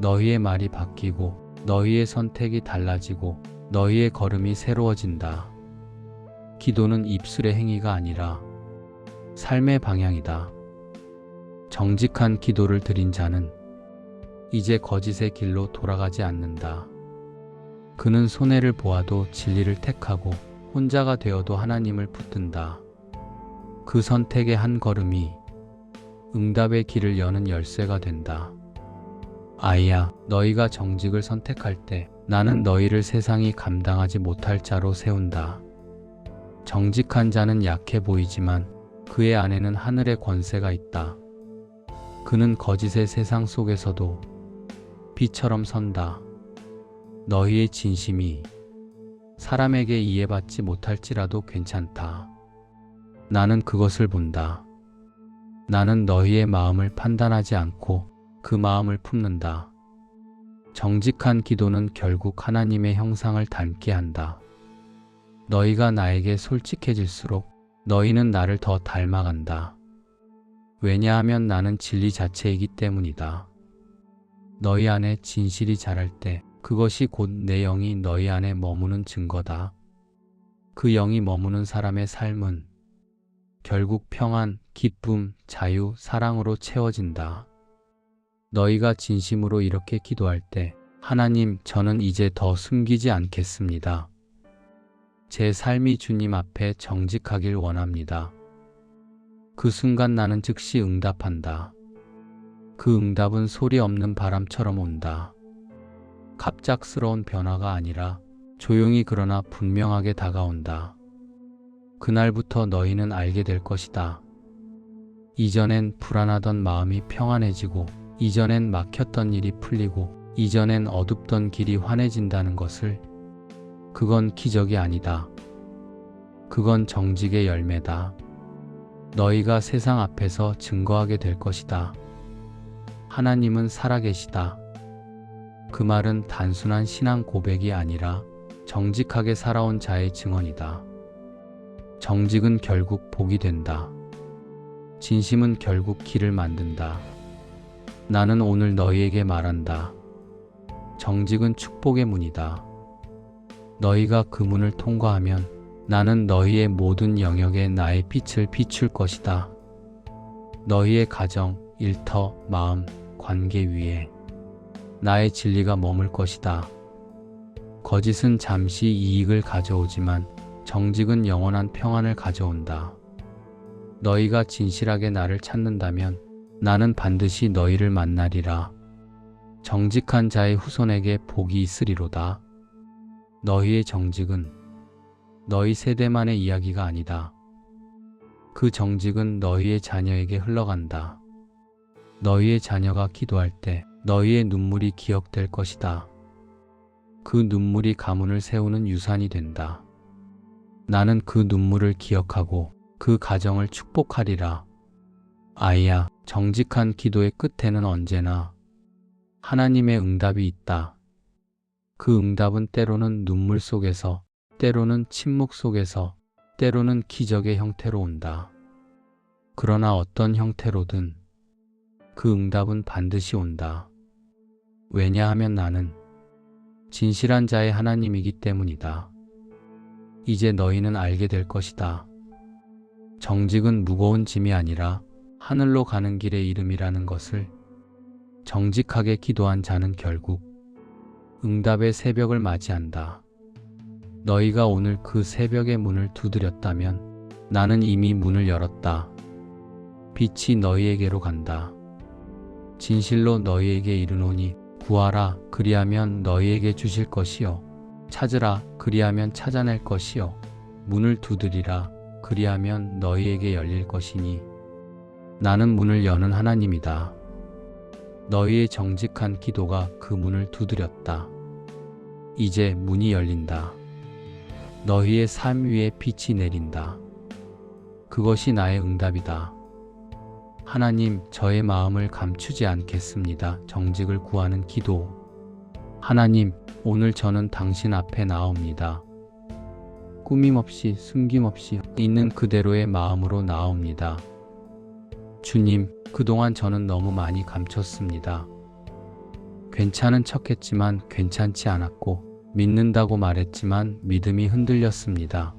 Speaker 1: 너희의 말이 바뀌고 너희의 선택이 달라지고 너희의 걸음이 새로워진다. 기도는 입술의 행위가 아니라 삶의 방향이다. 정직한 기도를 드린 자는 이제 거짓의 길로 돌아가지 않는다. 그는 손해를 보아도 진리를 택하고 혼자가 되어도 하나님을 붙든다. 그 선택의 한 걸음이 응답의 길을 여는 열쇠가 된다. 아이야, 너희가 정직을 선택할 때 나는 너희를 세상이 감당하지 못할 자로 세운다. 정직한 자는 약해 보이지만 그의 안에는 하늘의 권세가 있다. 그는 거짓의 세상 속에서도 빛처럼 선다. 너희의 진심이 사람에게 이해받지 못할지라도 괜찮다. 나는 그것을 본다. 나는 너희의 마음을 판단하지 않고 그 마음을 품는다. 정직한 기도는 결국 하나님의 형상을 닮게 한다. 너희가 나에게 솔직해질수록 너희는 나를 더 닮아간다. 왜냐하면 나는 진리 자체이기 때문이다. 너희 안에 진실이 자랄 때 그것이 곧 내 영이 너희 안에 머무는 증거다. 그 영이 머무는 사람의 삶은 결국 평안, 기쁨, 자유, 사랑으로 채워진다. 너희가 진심으로 이렇게 기도할 때 하나님, 저는 이제 더 숨기지 않겠습니다. 제 삶이 주님 앞에 정직하길 원합니다. 그 순간 나는 즉시 응답한다. 그 응답은 소리 없는 바람처럼 온다. 갑작스러운 변화가 아니라 조용히 그러나 분명하게 다가온다. 그날부터 너희는 알게 될 것이다. 이전엔 불안하던 마음이 평안해지고, 이전엔 막혔던 일이 풀리고, 이전엔 어둡던 길이 환해진다는 것을. 그건 기적이 아니다. 그건 정직의 열매다. 너희가 세상 앞에서 증거하게 될 것이다. 하나님은 살아계시다. 그 말은 단순한 신앙 고백이 아니라 정직하게 살아온 자의 증언이다. 정직은 결국 복이 된다. 진심은 결국 길을 만든다. 나는 오늘 너희에게 말한다. 정직은 축복의 문이다. 너희가 그 문을 통과하면 나는 너희의 모든 영역에 나의 빛을 비출 것이다. 너희의 가정, 일터, 마음, 관계 위에 나의 진리가 머물 것이다. 거짓은 잠시 이익을 가져오지만 정직은 영원한 평안을 가져온다. 너희가 진실하게 나를 찾는다면 나는 반드시 너희를 만나리라. 정직한 자의 후손에게 복이 있으리로다. 너희의 정직은 너희 세대만의 이야기가 아니다. 그 정직은 너희의 자녀에게 흘러간다. 너희의 자녀가 기도할 때 너희의 눈물이 기억될 것이다. 그 눈물이 가문을 세우는 유산이 된다. 나는 그 눈물을 기억하고 그 가정을 축복하리라. 아이야, 정직한 기도의 끝에는 언제나 하나님의 응답이 있다. 그 응답은 때로는 눈물 속에서, 때로는 침묵 속에서, 때로는 기적의 형태로 온다. 그러나 어떤 형태로든 그 응답은 반드시 온다. 왜냐하면 나는 진실한 자의 하나님이기 때문이다. 이제 너희는 알게 될 것이다. 정직은 무거운 짐이 아니라 하늘로 가는 길의 이름이라는 것을. 정직하게 기도한 자는 결국 응답의 새벽을 맞이한다. 너희가 오늘 그 새벽의 문을 두드렸다면 나는 이미 문을 열었다. 빛이 너희에게로 간다. 진실로 너희에게 이르노니 구하라, 그리하면 너희에게 주실 것이요. 찾으라, 그리하면 찾아낼 것이요. 문을 두드리라, 그리하면 너희에게 열릴 것이니 나는 문을 여는 하나님이다. 너희의 정직한 기도가 그 문을 두드렸다. 이제 문이 열린다. 너희의 삶 위에 빛이 내린다. 그것이 나의 응답이다. 하나님, 저의 마음을 감추지 않겠습니다. 정직을 구하는 기도. 하나님, 오늘 저는 당신 앞에 나옵니다. 꾸밈없이, 숨김없이 있는 그대로의 마음으로 나옵니다. 주님, 그동안 저는 너무 많이 감췄습니다. 괜찮은 척했지만 괜찮지 않았고, 믿는다고 말했지만 믿음이 흔들렸습니다.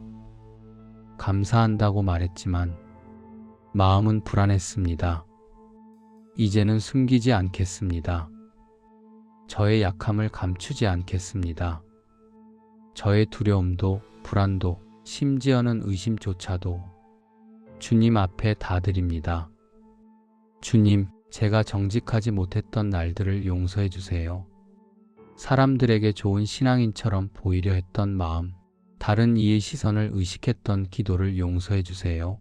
Speaker 1: 감사한다고 말했지만 마음은 불안했습니다. 이제는 숨기지 않겠습니다. 저의 약함을 감추지 않겠습니다. 저의 두려움도, 불안도, 심지어는 의심조차도 주님 앞에 다 드립니다. 주님, 제가 정직하지 못했던 날들을 용서해 주세요. 사람들에게 좋은 신앙인처럼 보이려 했던 마음, 다른 이의 시선을 의식했던 기도를 용서해 주세요.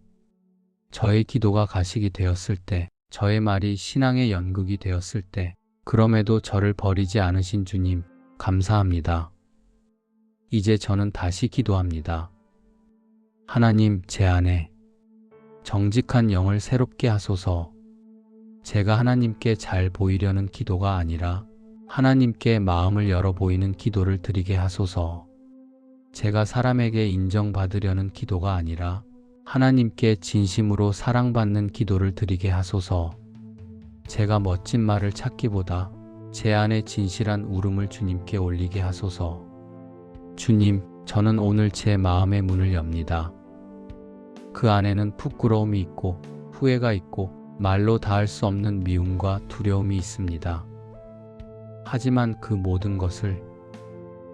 Speaker 1: 저의 기도가 가식이 되었을 때, 저의 말이 신앙의 연극이 되었을 때, 그럼에도 저를 버리지 않으신 주님, 감사합니다. 이제 저는 다시 기도합니다. 하나님, 제 안에 정직한 영을 새롭게 하소서. 제가 하나님께 잘 보이려는 기도가 아니라 하나님께 마음을 열어 보이는 기도를 드리게 하소서. 제가 사람에게 인정받으려는 기도가 아니라 하나님께 진심으로 사랑받는 기도를 드리게 하소서. 제가 멋진 말을 찾기보다 제 안에 진실한 울음을 주님께 올리게 하소서. 주님, 저는 오늘 제 마음의 문을 엽니다. 그 안에는 부끄러움이 있고 후회가 있고 말로 닿을 수 없는 미움과 두려움이 있습니다. 하지만 그 모든 것을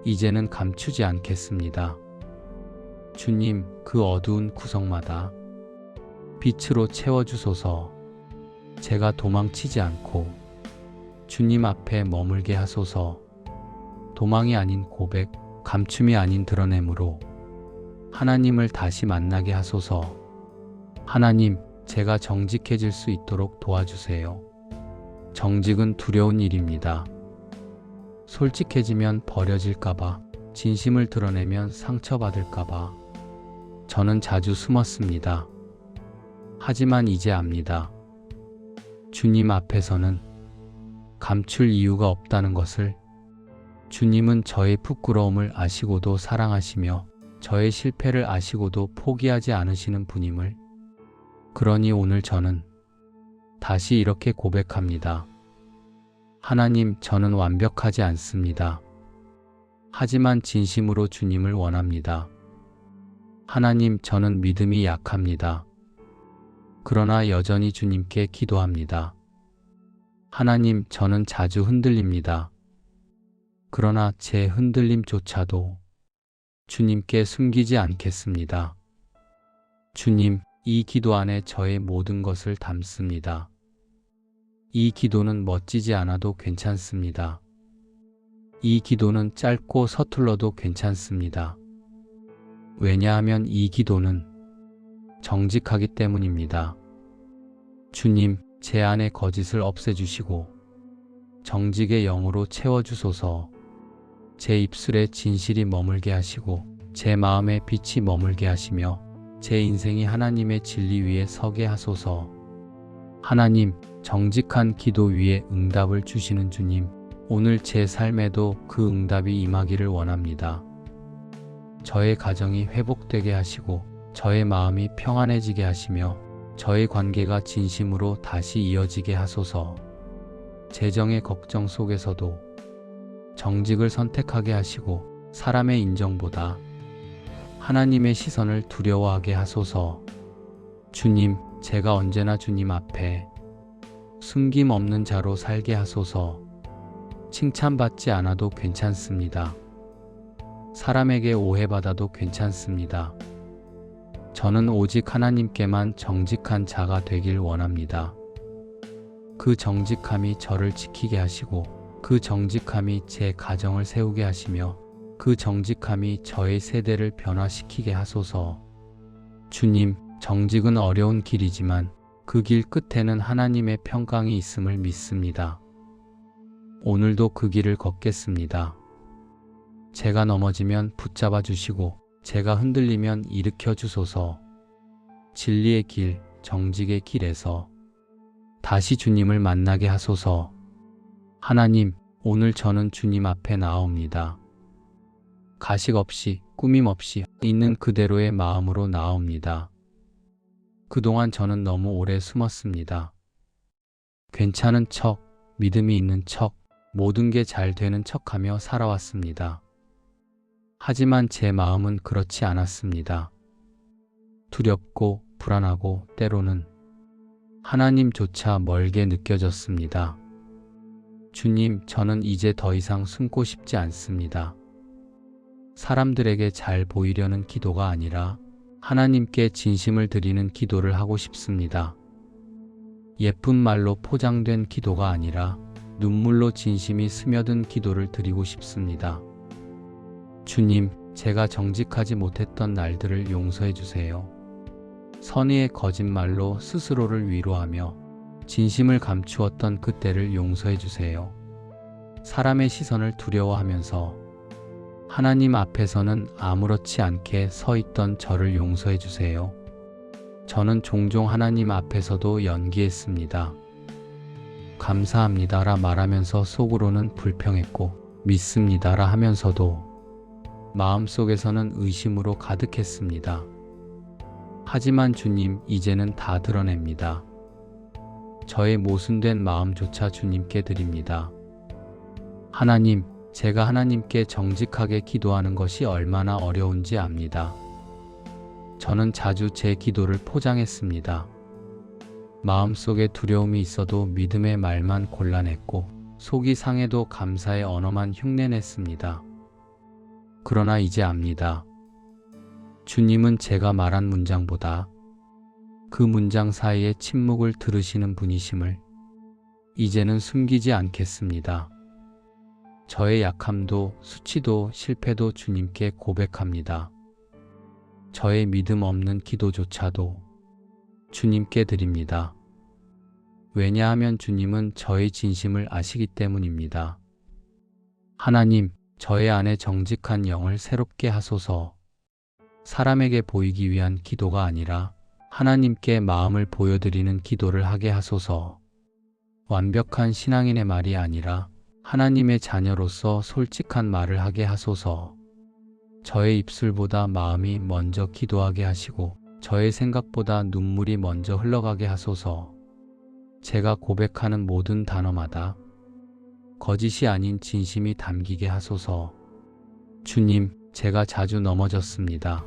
Speaker 1: 이제는 감추지 않겠습니다. 주님, 그 어두운 구석마다 빛으로 채워주소서. 제가 도망치지 않고 주님 앞에 머물게 하소서. 도망이 아닌 고백, 감춤이 아닌 드러냄으로 하나님을 다시 만나게 하소서. 하나님, 제가 정직해질 수 있도록 도와주세요. 정직은 두려운 일입니다. 솔직해지면 버려질까봐, 진심을 드러내면 상처받을까봐 저는 자주 숨었습니다. 하지만 이제 압니다. 주님 앞에서는 감출 이유가 없다는 것을. 주님은 저의 부끄러움을 아시고도 사랑하시며 저의 실패를 아시고도 포기하지 않으시는 분임을. 그러니 오늘 저는 다시 이렇게 고백합니다. 하나님, 저는 완벽하지 않습니다. 하지만 진심으로 주님을 원합니다. 하나님, 저는 믿음이 약합니다. 그러나 여전히 주님께 기도합니다. 하나님, 저는 자주 흔들립니다. 그러나 제 흔들림조차도 주님께 숨기지 않겠습니다. 주님, 이 기도 안에 저의 모든 것을 담습니다. 이 기도는 멋지지 않아도 괜찮습니다. 이 기도는 짧고 서툴러도 괜찮습니다. 왜냐하면 이 기도는 정직하기 때문입니다. 주님, 제 안의 거짓을 없애주시고 정직의 영으로 채워주소서. 제 입술에 진실이 머물게 하시고 제 마음에 빛이 머물게 하시며 제 인생이 하나님의 진리 위에 서게 하소서. 하나님, 정직한 기도 위에 응답을 주시는 주님, 오늘 제 삶에도 그 응답이 임하기를 원합니다. 저의 가정이 회복되게 하시고 저의 마음이 평안해지게 하시며 저의 관계가 진심으로 다시 이어지게 하소서. 재정의 걱정 속에서도 정직을 선택하게 하시고 사람의 인정보다 하나님의 시선을 두려워하게 하소서. 주님, 제가 언제나 주님 앞에 숨김없는 자로 살게 하소서. 칭찬받지 않아도 괜찮습니다. 사람에게 오해받아도 괜찮습니다. 저는 오직 하나님께만 정직한 자가 되길 원합니다. 그 정직함이 저를 지키게 하시고 그 정직함이 제 가정을 세우게 하시며 그 정직함이 저의 세대를 변화시키게 하소서. 주님, 정직은 어려운 길이지만 그 길 끝에는 하나님의 평강이 있음을 믿습니다. 오늘도 그 길을 걷겠습니다. 제가 넘어지면 붙잡아 주시고 제가 흔들리면 일으켜 주소서. 진리의 길, 정직의 길에서 다시 주님을 만나게 하소서. 하나님, 오늘 저는 주님 앞에 나옵니다. 가식 없이, 꾸밈 없이 있는 그대로의 마음으로 나옵니다. 그동안 저는 너무 오래 숨었습니다. 괜찮은 척, 믿음이 있는 척, 모든 게 잘 되는 척하며 살아왔습니다. 하지만 제 마음은 그렇지 않았습니다. 두렵고 불안하고 때로는 하나님조차 멀게 느껴졌습니다. 주님, 저는 이제 더 이상 숨고 싶지 않습니다. 사람들에게 잘 보이려는 기도가 아니라 하나님께 진심을 드리는 기도를 하고 싶습니다. 예쁜 말로 포장된 기도가 아니라 눈물로 진심이 스며든 기도를 드리고 싶습니다. 주님, 제가 정직하지 못했던 날들을 용서해 주세요. 선의의 거짓말로 스스로를 위로하며 진심을 감추었던 그때를 용서해 주세요. 사람의 시선을 두려워하면서 하나님 앞에서는 아무렇지 않게 서 있던 저를 용서해 주세요. 저는 종종 하나님 앞에서도 연기했습니다. 감사합니다라 말하면서 속으로는 불평했고 믿습니다라 하면서도 마음속에서는 의심으로 가득했습니다. 하지만 주님, 이제는 다 드러냅니다. 저의 모순된 마음조차 주님께 드립니다. 하나님, 제가 하나님께 정직하게 기도하는 것이 얼마나 어려운지 압니다. 저는 자주 제 기도를 포장했습니다. 마음속에 두려움이 있어도 믿음의 말만 곤란했고 속이 상해도 감사의 언어만 흉내냈습니다. 그러나 이제 압니다. 주님은 제가 말한 문장보다 그 문장 사이의 침묵을 들으시는 분이심을 이제는 숨기지 않겠습니다. 저의 약함도 수치도 실패도 주님께 고백합니다. 저의 믿음 없는 기도조차도 주님께 드립니다. 왜냐하면 주님은 저의 진심을 아시기 때문입니다. 하나님, 저의 안에 정직한 영을 새롭게 하소서. 사람에게 보이기 위한 기도가 아니라 하나님께 마음을 보여드리는 기도를 하게 하소서. 완벽한 신앙인의 말이 아니라 하나님의 자녀로서 솔직한 말을 하게 하소서. 저의 입술보다 마음이 먼저 기도하게 하시고 저의 생각보다 눈물이 먼저 흘러가게 하소서. 제가 고백하는 모든 단어마다 거짓이 아닌 진심이 담기게 하소서. 주님, 제가 자주 넘어졌습니다.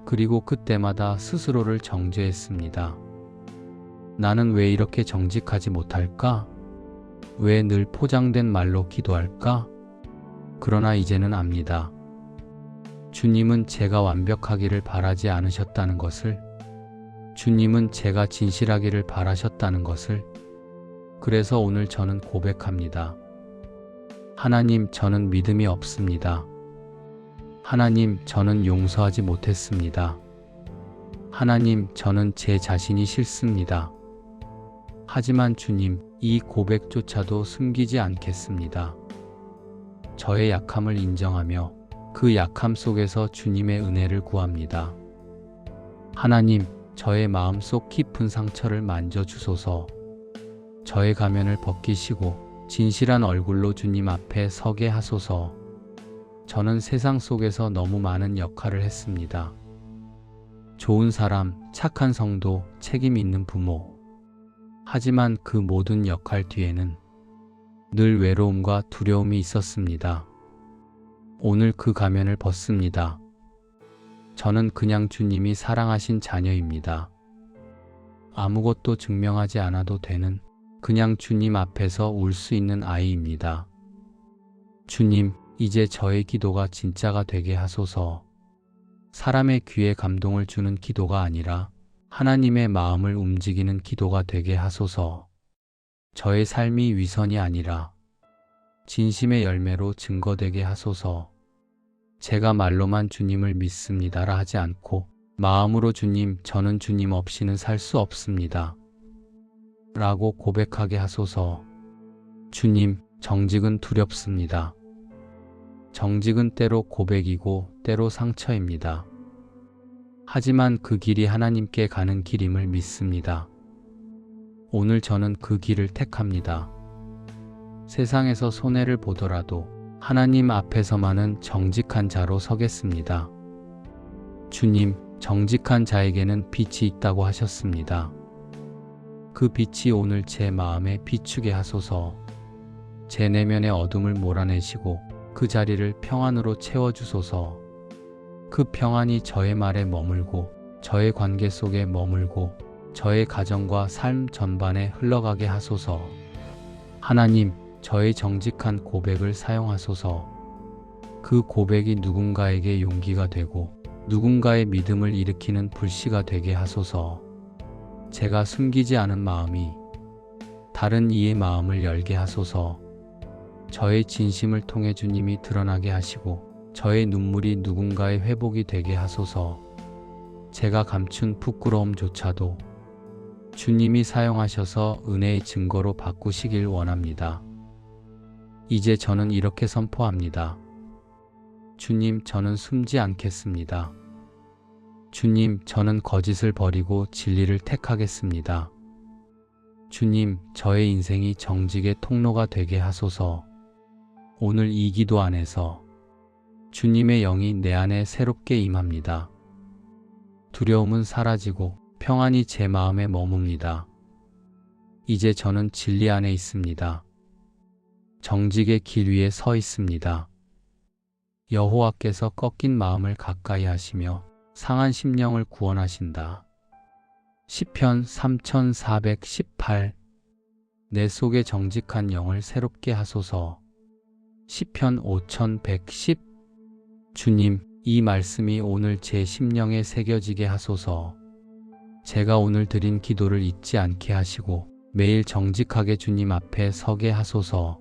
Speaker 1: 그리고 그때마다 스스로를 정죄했습니다. 나는 왜 이렇게 정직하지 못할까? 왜 늘 포장된 말로 기도할까? 그러나 이제는 압니다. 주님은 제가 완벽하기를 바라지 않으셨다는 것을, 주님은 제가 진실하기를 바라셨다는 것을. 그래서 오늘 저는 고백합니다. 하나님, 저는 믿음이 없습니다. 하나님, 저는 용서하지 못했습니다. 하나님, 저는 제 자신이 싫습니다. 하지만 주님, 이 고백조차도 숨기지 않겠습니다. 저의 약함을 인정하며 그 약함 속에서 주님의 은혜를 구합니다. 하나님, 저의 마음속 깊은 상처를 만져주소서. 저의 가면을 벗기시고 진실한 얼굴로 주님 앞에 서게 하소서. 저는 세상 속에서 너무 많은 역할을 했습니다. 좋은 사람, 착한 성도, 책임 있는 부모. 하지만 그 모든 역할 뒤에는 늘 외로움과 두려움이 있었습니다. 오늘 그 가면을 벗습니다. 저는 그냥 주님이 사랑하신 자녀입니다. 아무것도 증명하지 않아도 되는 그냥 주님 앞에서 울 수 있는 아이입니다. 주님, 이제 저의 기도가 진짜가 되게 하소서. 사람의 귀에 감동을 주는 기도가 아니라 하나님의 마음을 움직이는 기도가 되게 하소서. 저의 삶이 위선이 아니라 진심의 열매로 증거되게 하소서. 제가 말로만 주님을 믿습니다라 하지 않고 마음으로 주님, 저는 주님 없이는 살 수 없습니다. 라고 고백하게 하소서. 주님, 정직은 두렵습니다. 정직은 때로 고백이고 때로 상처입니다. 하지만 그 길이 하나님께 가는 길임을 믿습니다. 오늘 저는 그 길을 택합니다. 세상에서 손해를 보더라도 하나님 앞에서만은 정직한 자로 서겠습니다. 주님, 정직한 자에게는 빛이 있다고 하셨습니다. 그 빛이 오늘 제 마음에 비추게 하소서. 제 내면의 어둠을 몰아내시고 그 자리를 평안으로 채워주소서. 그 평안이 저의 말에 머물고 저의 관계 속에 머물고 저의 가정과 삶 전반에 흘러가게 하소서. 하나님, 저의 정직한 고백을 사용하소서. 그 고백이 누군가에게 용기가 되고 누군가의 믿음을 일으키는 불씨가 되게 하소서. 제가 숨기지 않은 마음이 다른 이의 마음을 열게 하소서. 저의 진심을 통해 주님이 드러나게 하시고 저의 눈물이 누군가의 회복이 되게 하소서. 제가 감춘 부끄러움조차도 주님이 사용하셔서 은혜의 증거로 바꾸시길 원합니다. 이제 저는 이렇게 선포합니다. 주님, 저는 숨지 않겠습니다. 주님, 저는 거짓을 버리고 진리를 택하겠습니다. 주님, 저의 인생이 정직의 통로가 되게 하소서. 오늘 이 기도 안에서 주님의 영이 내 안에 새롭게 임합니다. 두려움은 사라지고 평안이 제 마음에 머뭅니다. 이제 저는 진리 안에 있습니다. 정직의 길 위에 서 있습니다. 여호와께서 꺾인 마음을 가까이 하시며 상한 심령을 구원하신다. 시편 3418. 내 속에 정직한 영을 새롭게 하소서. 시편 5110. 주님, 이 말씀이 오늘 제 심령에 새겨지게 하소서. 제가 오늘 드린 기도를 잊지 않게 하시고 매일 정직하게 주님 앞에 서게 하소서.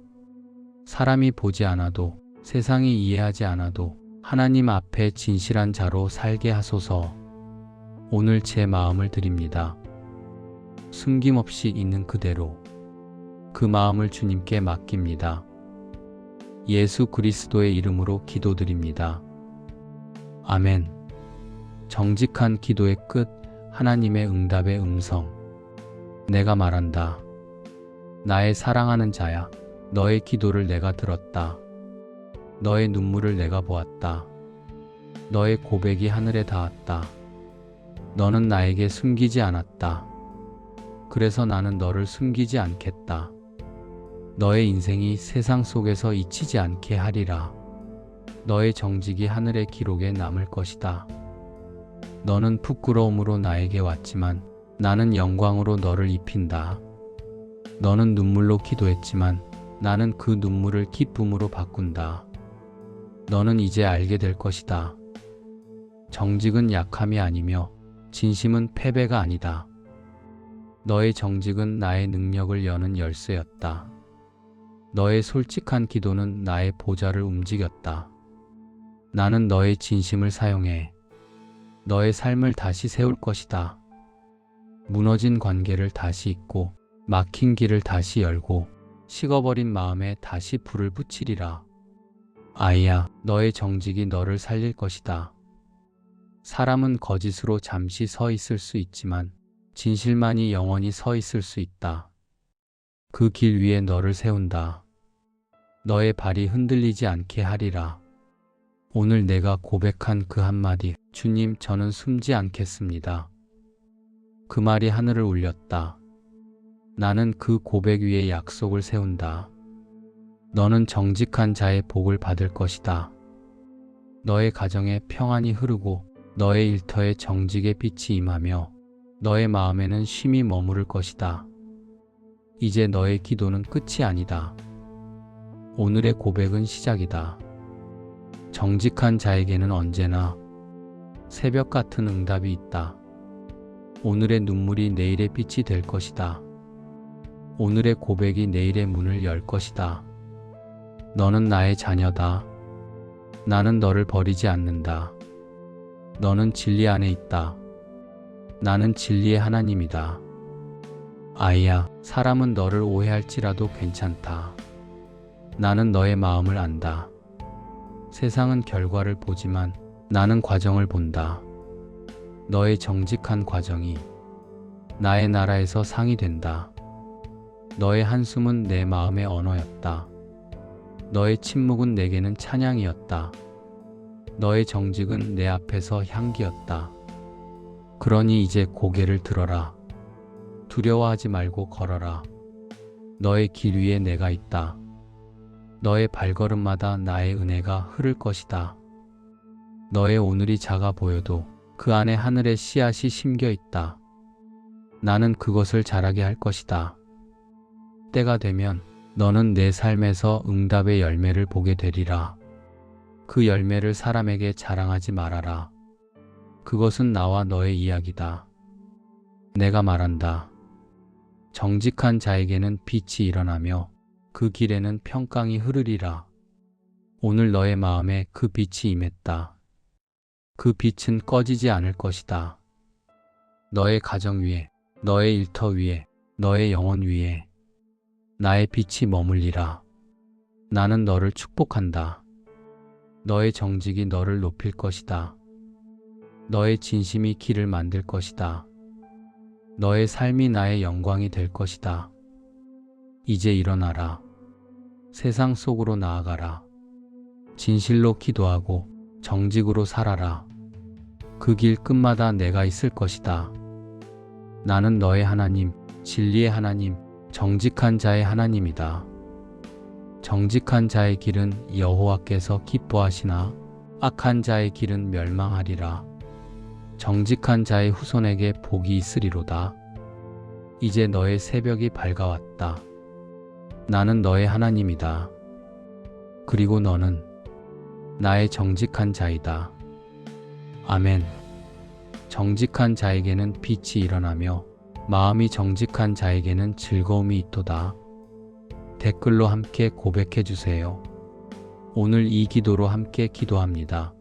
Speaker 1: 사람이 보지 않아도, 세상이 이해하지 않아도 하나님 앞에 진실한 자로 살게 하소서. 오늘 제 마음을 드립니다. 숨김없이 있는 그대로 그 마음을 주님께 맡깁니다. 예수 그리스도의 이름으로 기도드립니다. 아멘. 정직한 기도의 끝, 하나님의 응답의 음성. 내가 말한다. 나의 사랑하는 자야, 너의 기도를 내가 들었다. 너의 눈물을 내가 보았다. 너의 고백이 하늘에 닿았다. 너는 나에게 숨기지 않았다. 그래서 나는 너를 숨기지 않겠다. 너의 인생이 세상 속에서 잊히지 않게 하리라. 너의 정직이 하늘의 기록에 남을 것이다. 너는 부끄러움으로 나에게 왔지만 나는 영광으로 너를 입힌다. 너는 눈물로 기도했지만 나는 그 눈물을 기쁨으로 바꾼다. 너는 이제 알게 될 것이다. 정직은 약함이 아니며 진심은 패배가 아니다. 너의 정직은 나의 능력을 여는 열쇠였다. 너의 솔직한 기도는 나의 보좌를 움직였다. 나는 너의 진심을 사용해 너의 삶을 다시 세울 것이다. 무너진 관계를 다시 잇고 막힌 길을 다시 열고 식어버린 마음에 다시 불을 붙이리라. 아이야, 너의 정직이 너를 살릴 것이다. 사람은 거짓으로 잠시 서 있을 수 있지만 진실만이 영원히 서 있을 수 있다. 그 길 위에 너를 세운다. 너의 발이 흔들리지 않게 하리라. 오늘 내가 고백한 그 한마디, 주님, 저는 숨지 않겠습니다. 그 말이 하늘을 울렸다. 나는 그 고백 위에 약속을 세운다. 너는 정직한 자의 복을 받을 것이다. 너의 가정에 평안이 흐르고 너의 일터에 정직의 빛이 임하며 너의 마음에는 쉼이 머무를 것이다. 이제 너의 기도는 끝이 아니다. 오늘의 고백은 시작이다. 정직한 자에게는 언제나 새벽 같은 응답이 있다. 오늘의 눈물이 내일의 빛이 될 것이다. 오늘의 고백이 내일의 문을 열 것이다. 너는 나의 자녀다. 나는 너를 버리지 않는다. 너는 진리 안에 있다. 나는 진리의 하나님이다. 아이야, 사람은 너를 오해할지라도 괜찮다. 나는 너의 마음을 안다. 세상은 결과를 보지만 나는 과정을 본다. 너의 정직한 과정이 나의 나라에서 상이 된다. 너의 한숨은 내 마음의 언어였다. 너의 침묵은 내게는 찬양이었다. 너의 정직은 내 앞에서 향기였다. 그러니 이제 고개를 들어라. 두려워하지 말고 걸어라. 너의 길 위에 내가 있다. 너의 발걸음마다 나의 은혜가 흐를 것이다. 너의 오늘이 작아 보여도 그 안에 하늘의 씨앗이 심겨 있다. 나는 그것을 자라게 할 것이다. 때가 되면 너는 내 삶에서 응답의 열매를 보게 되리라. 그 열매를 사람에게 자랑하지 말아라. 그것은 나와 너의 이야기다. 내가 말한다. 정직한 자에게는 빛이 일어나며 그 길에는 평강이 흐르리라. 오늘 너의 마음에 그 빛이 임했다. 그 빛은 꺼지지 않을 것이다. 너의 가정 위에, 너의 일터 위에, 너의 영혼 위에 나의 빛이 머물리라. 나는 너를 축복한다. 너의 정직이 너를 높일 것이다. 너의 진심이 길을 만들 것이다. 너의 삶이 나의 영광이 될 것이다. 이제 일어나라. 세상 속으로 나아가라. 진실로 기도하고 정직으로 살아라. 그 길 끝마다 내가 있을 것이다. 나는 너의 하나님, 진리의 하나님, 정직한 자의 하나님이다. 정직한 자의 길은 여호와께서 기뻐하시나 악한 자의 길은 멸망하리라. 정직한 자의 후손에게 복이 있으리로다. 이제 너의 새벽이 밝아왔다. 나는 너의 하나님이다. 그리고 너는 나의 정직한 자이다. 아멘. 정직한 자에게는 빛이 일어나며 마음이 정직한 자에게는 즐거움이 있도다. 댓글로 함께 고백해 주세요. 오늘 이 기도로 함께 기도합니다.